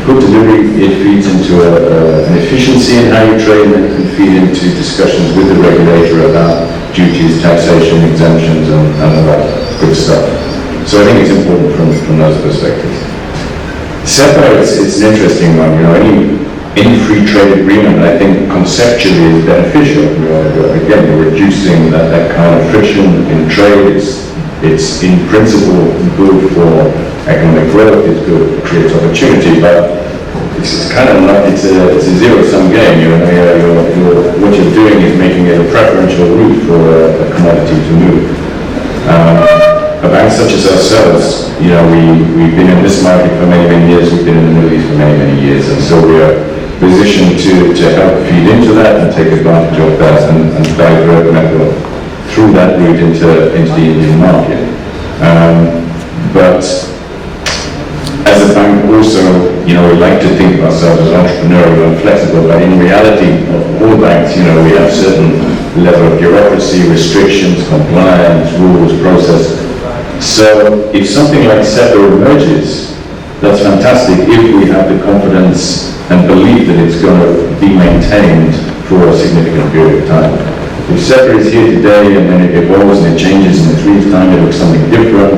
[SPEAKER 4] good delivery, it feeds into an efficiency in how you trade, and it can feed into discussions with the regulator about duties, taxation, exemptions, and all that good stuff. So I think it's important from those perspectives. SEPA, it's an interesting one. Any free trade agreement, I think, conceptually is beneficial. Again, you're reducing that kind of friction in trade. It's in principle good for economic growth. It's good, it creates opportunity, but it's kind of like it's a zero-sum game. What you're doing is making it a preferential route for a commodity to move. A bank such as ourselves, we've been in this market for many, many years. We've been in the Middle East for many, many years, and so we're positioned to help feed into that and take advantage of that and divert metal through that route into the Indian market. But as a bank also, we like to think of ourselves as entrepreneurial and flexible, but in reality, all banks, we have certain level of bureaucracy, restrictions, compliance, rules, process. So if something like SEPA emerges, that's fantastic if we have the confidence and believe that it's going to be maintained for a significant period of time. If SEPA is here today and then it evolves and it changes in 3 years' time, it looks something different,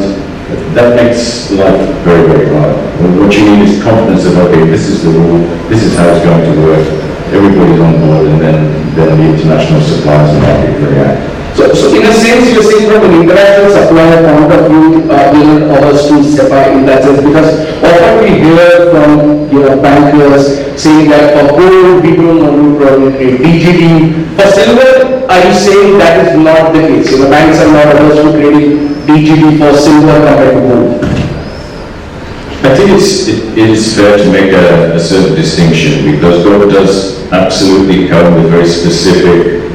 [SPEAKER 4] that makes life very, very hard. What you need is confidence that, okay, this is the rule, this is how it's going to work, everybody's on board, and then the international suppliers and market react.
[SPEAKER 2] So in a sense, you're saying from an international supplier point of view, ours to SEPA in that sense, because often we hear from bankers saying that for gold we don't want to probably DGD. For silver, are you saying that is not the case? Banks are not averse to trading DGD for silver compared to gold.
[SPEAKER 4] I think it is fair to make a certain distinction, because gold does absolutely come with very specific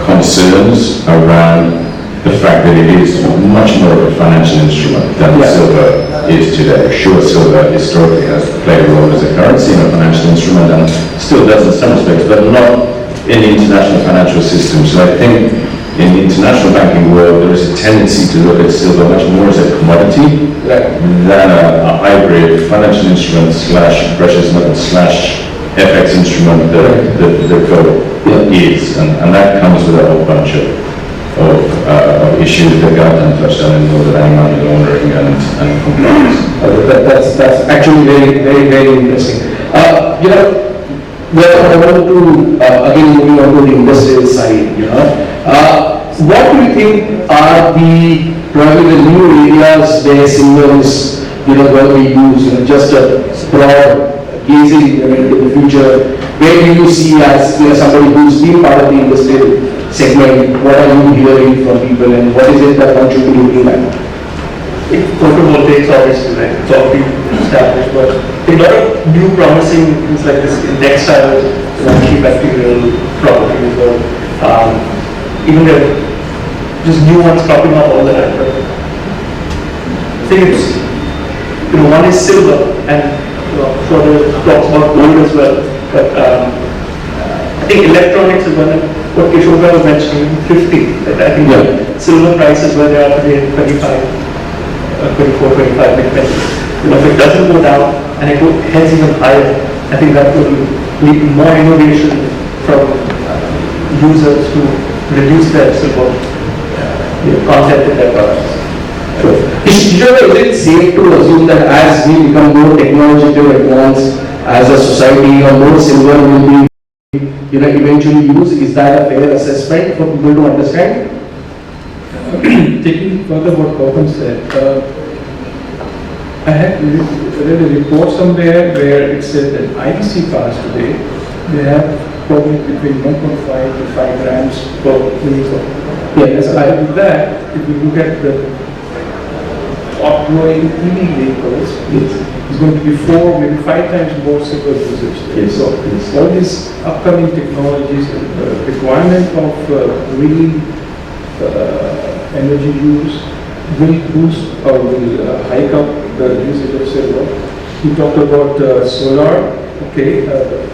[SPEAKER 4] concerns around the fact that it is much more of a financial instrument than silver is today. Sure, silver historically has played a role as a currency and a financial instrument, and still does in some respects, but not in the international financial system. So I think in the international banking world, there is a tendency to look at silver much more as a commodity than a hybrid financial instrument slash precious metal slash FX instrument that gold is, and that comes with a whole bunch of issues that Gautam touched on in order money laundering and compliance.
[SPEAKER 2] That's actually very, very, very interesting. Well, I want to again moving on to the industrial side. What do you think are probably the new areas where silver is going to be used? Just a broad gazing into the future. Where do you see as somebody who's been part of the industrial segment? What are you hearing from people, and what is it that one should be looking at?
[SPEAKER 5] Photovoltaics, obviously, right? It's already established, but a lot of new promising things like this in textiles, antibacterial properties, or even there are just new ones cropping up all the time. But I think it's, one is silver, and sure there talks about gold as well. But I think electronics is one of what Kishore was mentioning, 50. I think silver prices where they are today, 25, 24, 25, mid-20. If it doesn't go down and it heads even higher, I think that will lead to more innovation from users to reduce their silver content in their products.
[SPEAKER 2] Is it safe to assume that as we become more technologically advanced as a society, or more silver will be eventually used? Is that a fair assessment for people to understand?
[SPEAKER 7] Taking further what Gautam said, I had read a report somewhere where it said that ISC cars today, they have probably between 1.5 to 5 grams per vehicle. As I do that, if you look at the outgoing EV vehicles, it's going to be 4, maybe 5 times more silver usage. So all these upcoming technologies, requirement of green energy use will boost or will hike up the usage of silver. We talked about solar. Okay,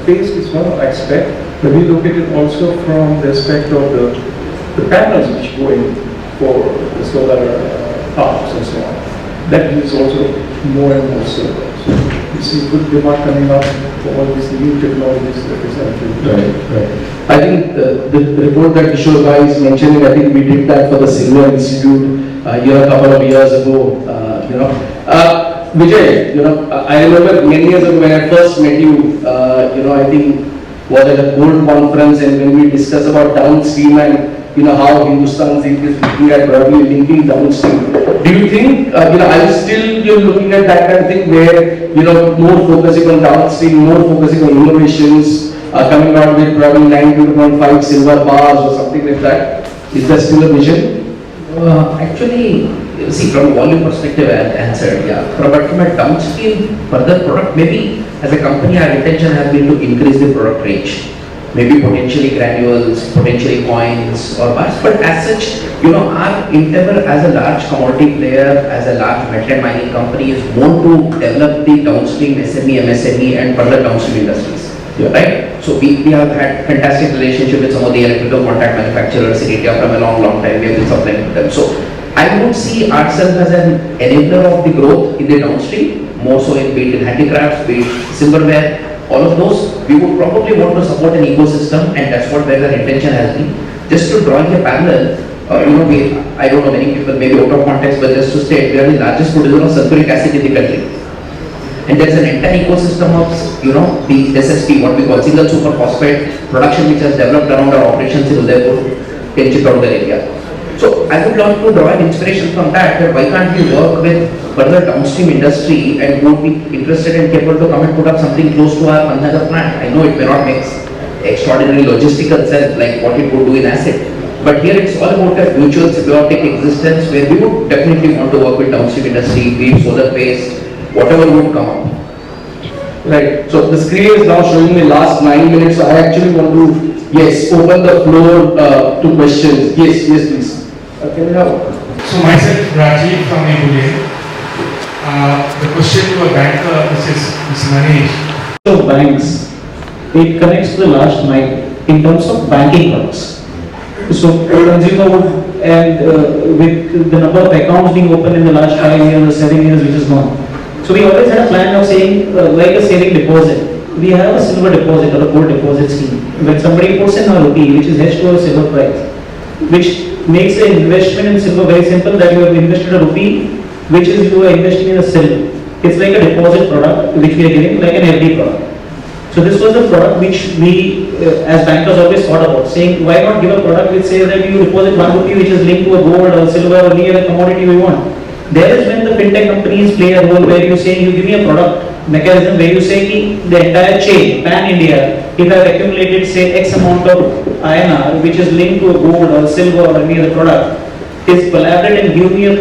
[SPEAKER 7] phase is one aspect, but we look at it also from the aspect of the panels which go in for the solar parks and so on. That is also more and more silver. So we see good demand coming up for all these new technologies that is happening.
[SPEAKER 2] Right. I think the report that Kishore is mentioning, I think we did that for the Silver Institute a couple of years ago. Vijay, I remember many years ago when I first met you, I think was at a gold conference, and when we discussed about downstream and how Hindustan Zinc is looking at probably linking downstream. Do you think, are you still looking at that kind of thing where, more focusing on downstream, more focusing on innovations, coming out with probably 9.5 silver bars or something like that? Is that still a vision?
[SPEAKER 6] Actually, see, from a volume perspective, I answered, but from a downstream further product, maybe as a company, our intention has been to increase the product range. Maybe potentially granules, potentially coins or bars, but as such, our endeavor as a large commodity player, as a large metal and mining company is more to develop the downstream SME, MSME and further downstream industries, right? So we have had fantastic relationship with some of the electrical contact manufacturers in India from a long time. We have been supplying to them. So I would see ourselves as an enabler of the growth in the downstream, more so in be it in handicrafts, be it silverware. All of those, we would probably want to support an ecosystem, and that's what where our intention has been. Just to draw a parallel, I don't know many people, maybe out of context, but just to state, we are the largest producer of sulfuric acid in the country. And there's an entire ecosystem of, the SSP, what we call single superphosphate production, which has developed around our operations in Jaipur. can chip out the area. So I would love to draw an inspiration from that why can't we work with further downstream industry and would be interested and capable to come and put up something close to our Pannagar plant. I know it may not make extraordinary logistical sense like what it would do in acid. But here it's all about a mutual symbiotic existence where we would definitely want to work with downstream industry, be it solar paste, whatever would come up.
[SPEAKER 2] Right, so the screen is now showing me last 9 minutes, so I actually want to, yes, open the floor to questions. Yes, please. Can we have?
[SPEAKER 8] So myself, Rajiv from Meridien. The question to a banker, this is Manish.
[SPEAKER 5] So banks, it connects to the last mile in terms of banking products. So consumer would, and with the number of accounts being opened in the last 5 years or 7 years which is gone. So we always had a plan of saying like a saving deposit. We have a silver deposit or a gold deposit scheme. When somebody puts in a rupee which is hedged to a silver price, which makes the investment in silver very simple, that you have invested a rupee which is you are investing in a silver. It's like a deposit product which we are giving like an FD product. So this was the product which we as bankers always thought about, saying why not give a product which says that you deposit 1 rupee which is linked to a gold or silver or any other commodity we want. There is when the fintech companies play a role where you say you give me a product mechanism where you say ki the entire chain, pan-India, if I have accumulated say X amount of INR which is linked to a gold or silver or any other product, is collaborate and give me a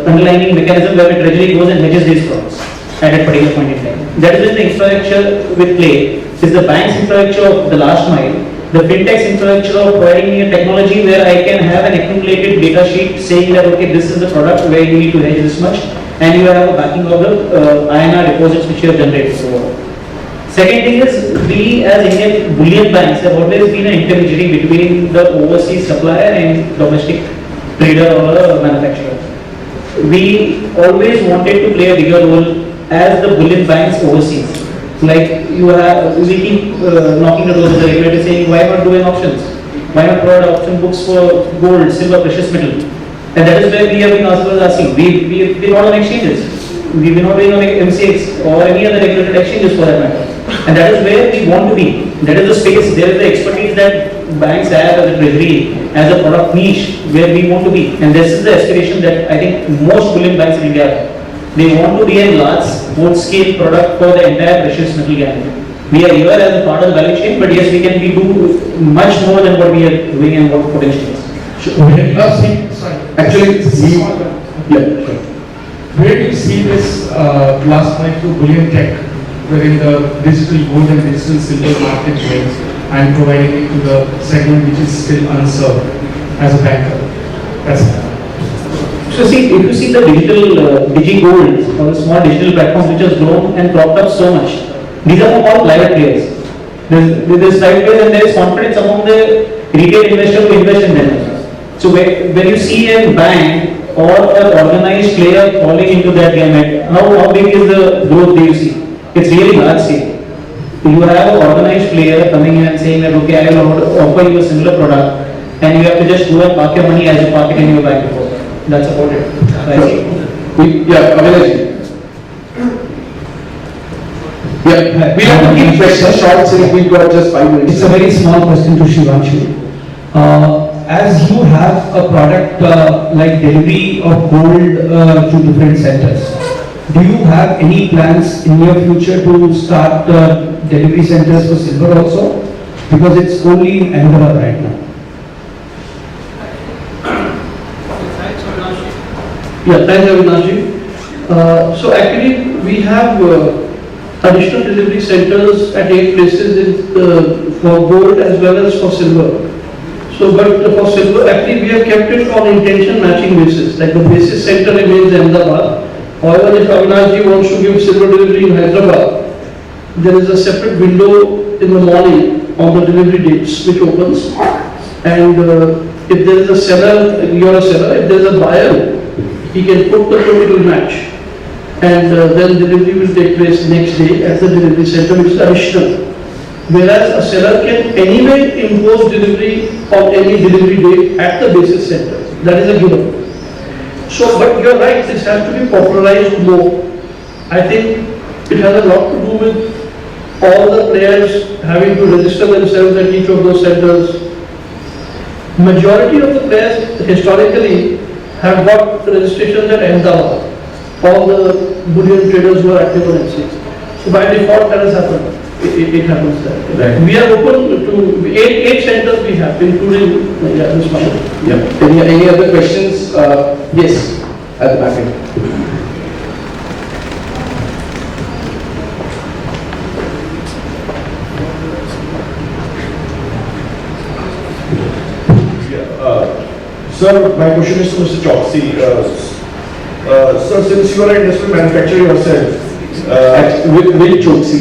[SPEAKER 5] underlying mechanism where it gradually goes and hedges these products at a particular point in time. That is when the infrastructure will play. Is the bank's infrastructure of the last mile, the fintech's infrastructure of providing me a technology where I can have an accumulated data sheet saying that okay, this is the product where you need to hedge this much, and you have a backing of the INR deposits which you have generated. Second thing is, we as Indian bullion banks have always been an intermediary between the overseas supplier and domestic trader or a manufacturer. We always wanted to play a bigger role as the bullion banks overseas. Like you have, we keep knocking the doors of the regulator saying, why not doing options? Why not provide option books for gold, silver, precious metal? And that is where we have been asking. We're not on exchanges. We're not doing on MCX or any other regulated exchanges for that matter. And that is where we want to be. That is the space, there is the expertise that banks have as a treasury, as a product niche where we want to be. And this is the aspiration that I think most bullion banks in India have. They want to be a large full-scale product for the entire precious metal gamut. We are here as a part of the value chain, but yes, we can do much more than what we are doing and what potential is.
[SPEAKER 2] Actually,
[SPEAKER 8] where do you see this last mile to bullion tech, wherein the digital gold and digital silver market trends and providing it to the segment which is still unserved as a banker? That's
[SPEAKER 5] So see, if you see the digital digi-gold or the small digital platforms which has grown and propped up so much, these are all private players. There's private players and there is confidence among the retail investor to invest in them. So when you see a bank or an organized player falling into that gamut, how big is the growth do you see? It's really large scale. You have an organized player coming in and saying that okay, I will offer you a similar product and you have to just go and park your money as you park it in your bank account. That's about it.
[SPEAKER 2] We have to keep questions short since we've got just 5 minutes.
[SPEAKER 9] It's a very small question to Shivanshu. As you have a product like delivery of gold to different centers, do you have any plans in your future to start delivery centers for silver also? Because it's only in Ahmedabad right now.
[SPEAKER 10] Yeah, thanks Avinash. So actually we have additional delivery centers at 8 places for gold as well as for silver. So but for silver actually we have kept it on intention matching basis, like the basis center remains Ahmedabad. However, if Avinash wants to give silver delivery in Hyderabad, there is a separate window in the morning on the delivery dates which opens, and if there is a seller, you are a seller, if there is a buyer, he can put the total match, and then delivery will take place next day at the delivery center, which is additional. Whereas a seller can anyway impose delivery on any delivery day at the basis center. That is a given. So, but you're right, this has to be popularized more. I think it has a lot to do with all the players having to register themselves at each of those centers. Majority of the players historically have got registrations at Ahmedabad. All the bullion traders who are active on MCX. So by default that has happened. It happens there.
[SPEAKER 2] Right.
[SPEAKER 10] We are open to eight centers we have, including this one.
[SPEAKER 2] Yeah. Any other questions? Yes, at the back end.
[SPEAKER 3] Sir, my question is to Mr. Choksi. Sir, since you are an industrial manufacturer yourself,
[SPEAKER 2] With Choksi.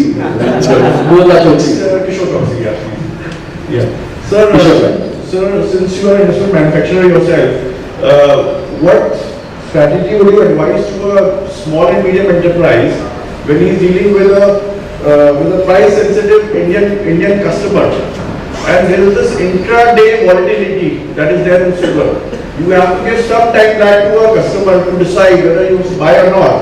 [SPEAKER 2] Both are Choksi.
[SPEAKER 3] Kishore Choksi, yeah. Yeah. Sir,
[SPEAKER 2] Kishore.
[SPEAKER 3] sir, since you are an industrial manufacturer yourself, what strategy would you advise to a small and medium enterprise when he is dealing with a price-sensitive Indian customer? And there is this intraday volatility that is there in silver. You have to give some time back to a customer to decide whether you buy or not.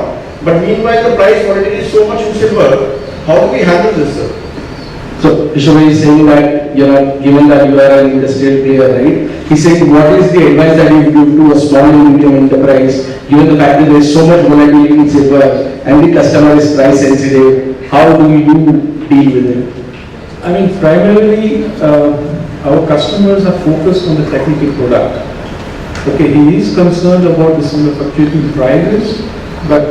[SPEAKER 3] But meanwhile, the price volatility is so much in silver. How do we handle this, sir?
[SPEAKER 2] So, Kishore is saying that, given that you are an industrial player, right? He's saying, what is the advice that you give to a small and medium enterprise, given the fact that there is so much volatility in silver and the customer is price sensitive? How do you deal with it?
[SPEAKER 7] I mean, primarily, our customers are focused on the technical product. Okay, he is concerned about the silver fluctuating prices, but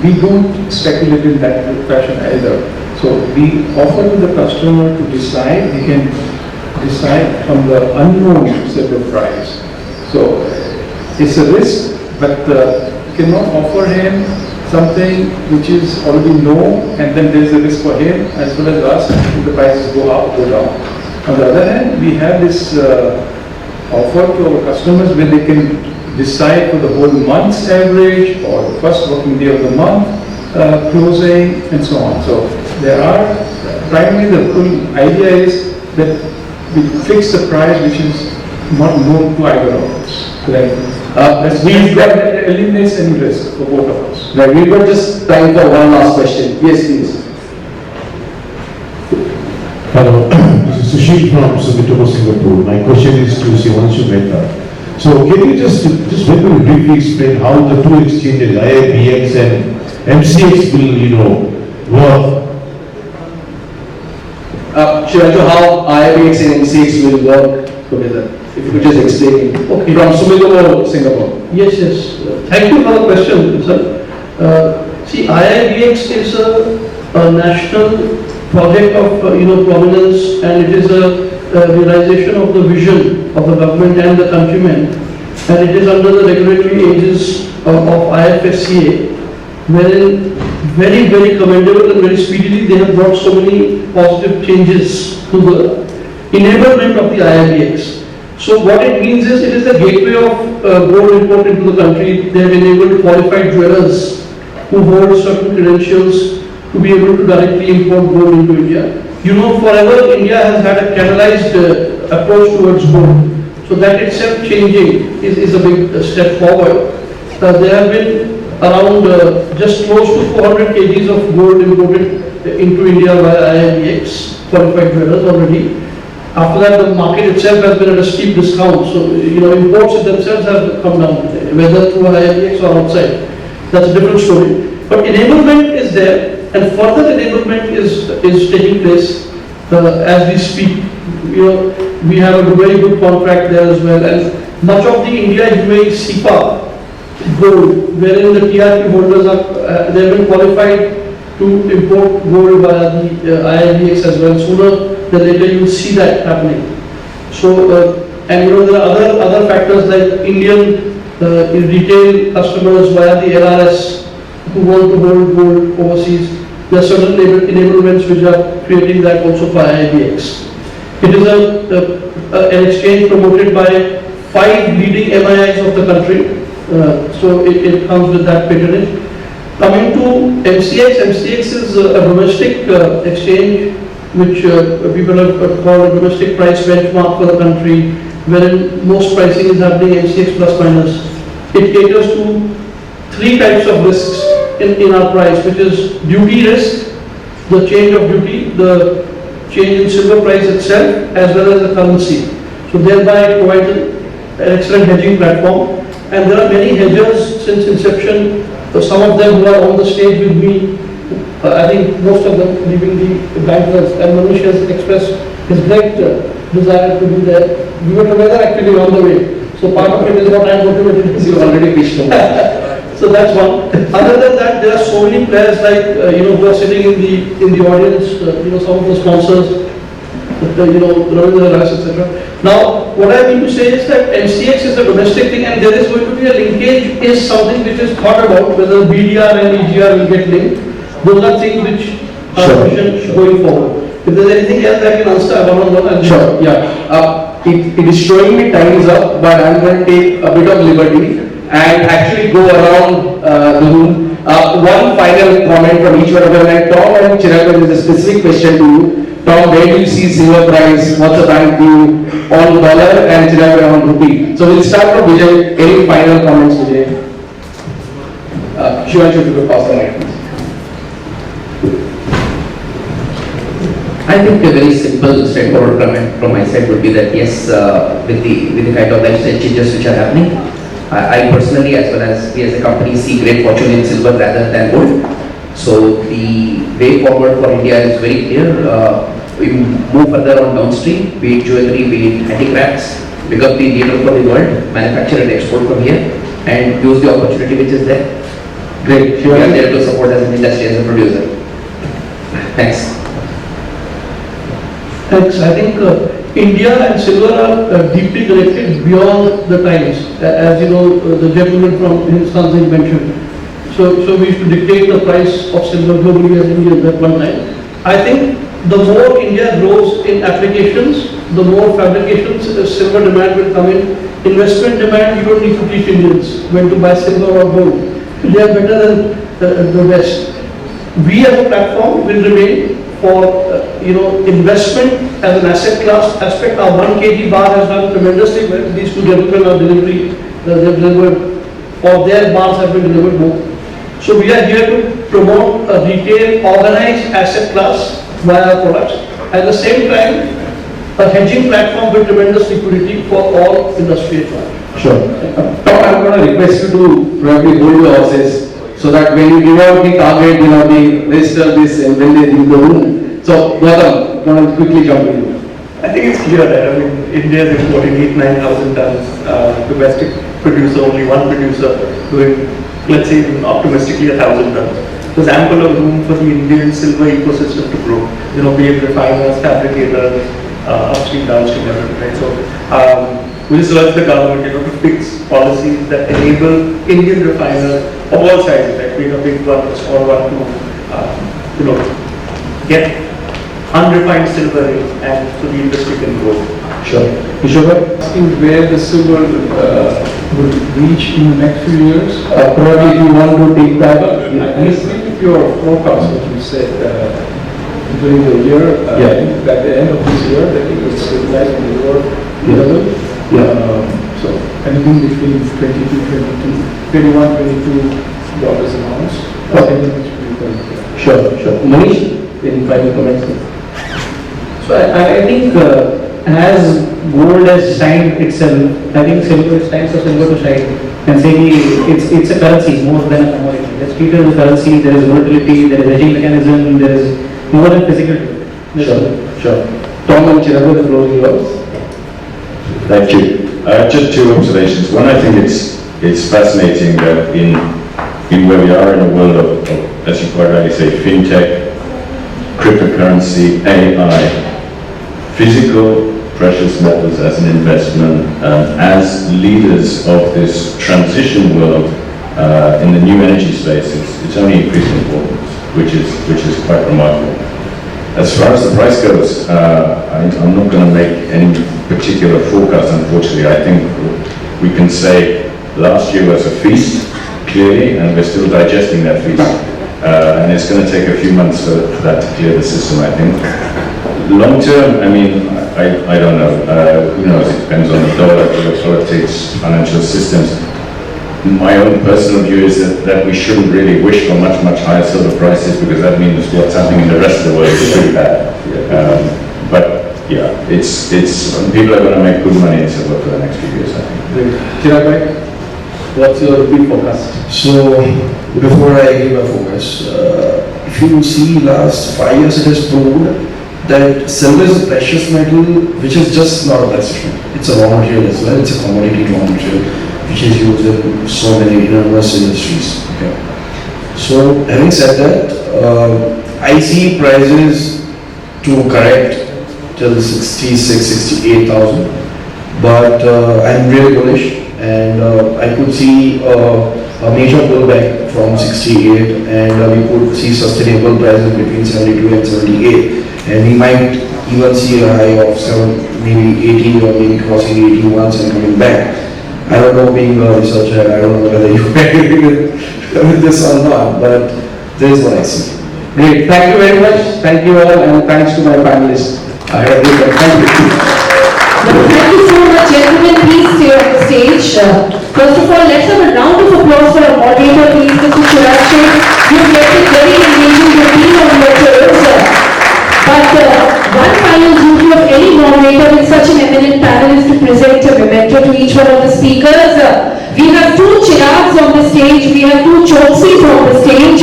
[SPEAKER 7] we don't speculate in that fashion either. So we offer to the customer to decide. He can decide from the unknown silver price. So it's a risk, but you cannot offer him something which is already known, and then there is a risk for him as well as us if the prices go up, go down. On the other hand, we have this offer to our customers where they can decide for the whole month's average or the first working day of the month closing and so on. So there are, primarily the whole idea is that we fix the price which is not known to either of us. That eliminates any risk for both of us.
[SPEAKER 2] Right, we've got just time for one last question. Yes, please.
[SPEAKER 11] Hello, this is Sushil from Sumitomo, Singapore. My question is to Shivanshu Mehta. So can you just very briefly explain how the two exchanges, IIBX and MCX will, work?
[SPEAKER 2] Shivanshu, how IIBX and MCX will work together? If you could just explain.
[SPEAKER 10] Okay.
[SPEAKER 2] From Sumitomo, Singapore.
[SPEAKER 10] Yes. Thank you for the question, sir. See, IIBX is a national project of prominence, and it is a realization of the vision of the government and the countrymen, and it is under the regulatory aegis of IFSCA, wherein very, very commendable and very speedily they have brought so many positive changes to the enablement of the IIBX. So what it means is, it is the gateway of gold import into the country. They have enabled qualified jewelers who hold certain credentials to be able to directly import gold into India. Forever India has had a canalized approach towards gold. So that itself changing is a big step forward. There have been around just close to 400 kgs of gold imported into India via IIBX, qualified jewelers already. After that, the market itself has been at a steep discount. So, imports themselves have come down, whether through IIBX or outside. That's a different story. But enablement is there, and further enablement is taking place as we speak. We have a very good contract there as well, and much of the India-UAE SIPA gold, wherein the TRQ holders are, they have been qualified to import gold via the IIBX as well. Sooner than later you will see that happening. So, and there are other factors like Indian retail customers via the LRS who want to hold gold overseas. There are certain enablements which are creating that also for IIBX. It is an exchange promoted by 5 leading MIIs of the country. So it comes with that patronage. Coming to MCX, MCX is a domestic exchange which people have called a domestic price benchmark for the country, wherein most pricing is happening MCX plus minus. It caters to 3 types of risks in our price, which is duty risk, the change of duty, the change in silver price itself, as well as the currency. So thereby it provides an excellent hedging platform. And there are many hedgers since inception. Some of them who are on the stage with me, I think most of them leaving the bankers, and Manish has expressed his great desire to be there. We were together actually on the way. So part of it is what I am motivated to do.
[SPEAKER 2] You already pitched on
[SPEAKER 10] So that's one. Other than that, there are so many players like, who are sitting in the audience, some of the sponsors, Ravindra Ras, etc. Now, what I mean to say is that MCX is a domestic thing and there is going to be a linkage is something which is thought about, whether BDR and EGR will get linked. Those are things which are questioned going forward. If there's anything else I can answer, one-on-one.
[SPEAKER 2] Sure, yeah. It is showing me time is up, but I'm going to take a bit of liberty and actually go around the room. One final comment from each one of them. And Tom and Chirag, there is a specific question to you. Tom, where do you see silver price? What's the bank view on dollar and Chirag on rupee? So we'll start from Vijay. Any final comments, Vijay? Shivanshu, if you could pass the mic, please.
[SPEAKER 6] I think a very simple, straightforward comment from my side would be that yes, with the kind of lifestyle changes which are happening, I personally as well as we as a company see great fortune in silver rather than gold. So the way forward for India is very clear. We move further on downstream, be it jewelry, be it handicrafts, become the leader for the world, manufacture and export from here, and use the opportunity which is there.
[SPEAKER 2] Great.
[SPEAKER 6] We are there to support as an industry, as a producer. Thanks.
[SPEAKER 10] Thanks. I think India and silver are deeply connected beyond the times. As you know, the gentleman from Hindustan Zinc mentioned. So we used to dictate the price of silver globally as Indians at one time. I think the more India grows in applications, the more fabrications, silver demand will come in. Investment demand, you don't need to teach Indians when to buy silver or gold. They are better than the West. We as a platform will remain for investment as an asset class aspect. Our 1 kg bar has done tremendously well. These two gentlemen are they've delivered, or their bars have been delivered more. So we are here to promote a retail organized asset class via our products. At the same time, a hedging platform with tremendous liquidity for all industry at large.
[SPEAKER 2] Sure. Tom, I'm going to request you to probably hold the horses so that when you give out the target, the rest of this and when they leave the room. So, Gautam, I'm going to quickly jump in.
[SPEAKER 5] I think it's clear that, India is importing 8,000-9,000 tons, domestic producer, only one producer doing, let's say, even optimistically 1,000 tons. There's ample of room for the Indian silver ecosystem to grow, be it refiners, fabricators, upstream, downstream, everything, right? So, we just urge the government, to fix policies that enable Indian refiners of all sizes, like being a big one, a small one, to, get unrefined silver in, and so the industry can grow.
[SPEAKER 2] Sure. Kishore?
[SPEAKER 7] Asking where the silver will reach in the next few years.
[SPEAKER 2] Probably if you want to take that.
[SPEAKER 7] I agree with your forecast, what you said during the year. I think at the end of this year, I think it's stabilized in the lower level. So anything between 21, $22 an ounce.
[SPEAKER 2] Sure. Manish, any final comments?
[SPEAKER 5] So I think as gold has shined itself, I think silver, it's time for silver to shine. And say it's a currency more than a commodity. Let's treat it as a currency. There is volatility, there is hedging mechanism, there is more than physical.
[SPEAKER 2] Sure. Tom and Chirag, the floor is yours.
[SPEAKER 4] Thank you. Just two observations. One, I think it's fascinating that in where we are in a world of, as you quite rightly say, fintech, cryptocurrency, AI, physical precious metals as an investment, as leaders of this transition world in the new energy space, it's only increasing importance, which is quite remarkable. As far as the price goes, I'm not going to make any particular forecast, unfortunately. I think we can say last year was a feast, clearly, and we're still digesting that feast. And it's going to take a few months for that to clear the system, I think. Long term, I don't know. Who knows? It depends on the dollar, politics, financial systems. My own personal view is that we shouldn't really wish for much higher silver prices, because that means what's happening in the rest of the world is pretty bad. But yeah, it's people are going to make good money in silver for the next few years, I think.
[SPEAKER 2] Chirag, what's your big forecast?
[SPEAKER 3] So, before I give a focus, if you see last 5 years it has proved that silver is a precious metal which is just not a precious metal. It's a raw material as well, it's a commodity raw material which is used in so many enormous industries. Okay. So, having said that, I see prices to correct till 66, 68,000, but I'm really bullish and I could see a major pullback from 68 and we could see sustainable prices between 72 and 78 and we might even see a high of maybe 80 or maybe crossing 80 once and coming back. I don't know, being a researcher, I don't know whether you agree with this or not, but this is what I see.
[SPEAKER 2] Great, thank you very much. Thank you all and thanks to my panelists. I have a good one. Thank you.
[SPEAKER 1] Thank you so much, gentlemen. Please stay on the stage. First of all, let's have a round of applause for our moderator, please, Mr. Chirag. You've left it very engaging. You've been on your toes. But one final duty of any moderator in such an eminent panel is to present a memento to each one of the speakers. We have two Chirags on the stage. We have two Choksis on the stage.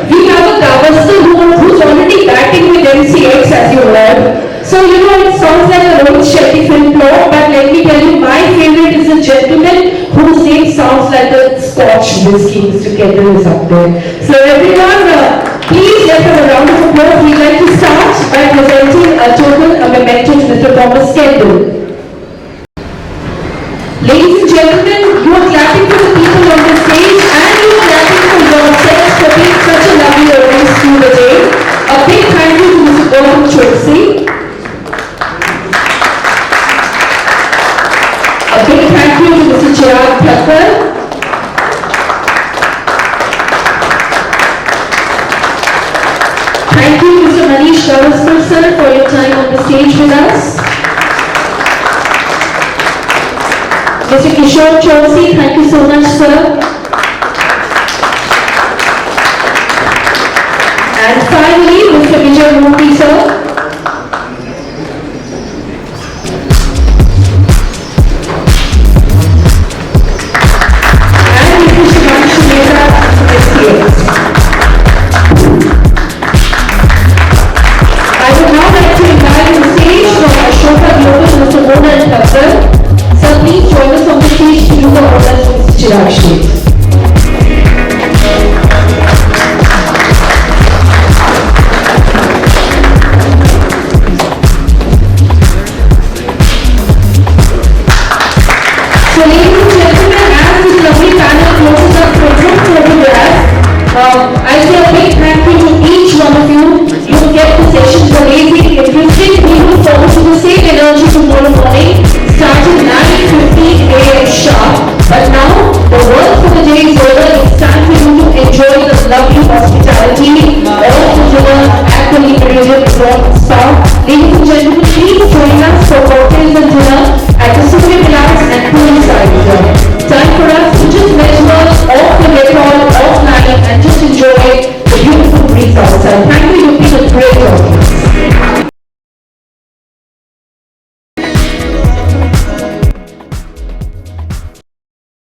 [SPEAKER 1] We have a Gavaskar who's already batting with MCX, as you heard. So, you know, it sounds like a Rohit Shetty film plot, but let me tell you, my favorite is a gentleman whose name sounds like a Scotch whiskey. Mr. Kendall is up there. So, everyone, please let's have a round of applause. We'd like to start by presenting a memento to Mr. Thomas Kendall. Ladies and gentlemen, you are clapping for the people on the stage and you are clapping for yourselves for being such a lovely audience through the day. A big thank you to Mr. Gautam Choksi. A big thank you to Mr. Chirag Thakkar. Thank you Mr. Manish Gavaskar sir for your time on the stage with us. Mr. Kishore Choksi, thank you so much sir. And finally Mr. Vijay Murthy sir. Shivanshu Mehta, I would now like to invite on the stage from Global, Mr. Thakkar. Sir, please join us on the stage to do the honors to Mr. Chirag. So, ladies and gentlemen, as this lovely panel closes up for photographs, I say a big thank you to each one of you. You will get the sessions amazing, interesting. We look forward to the same energy tomorrow morning, starting 9:15 a.m. sharp. But now, the work for the day is over. It's time for you to enjoy the lovely hospitality of the dinner at the Meridien Resort Spa. Ladies and gentlemen, please join us for cocktails and dinner at the Super Villas and Poolside. Time for us to just measure off the record, offline, and just enjoy the beautiful breeze outside. Thank you, you've been a great audience.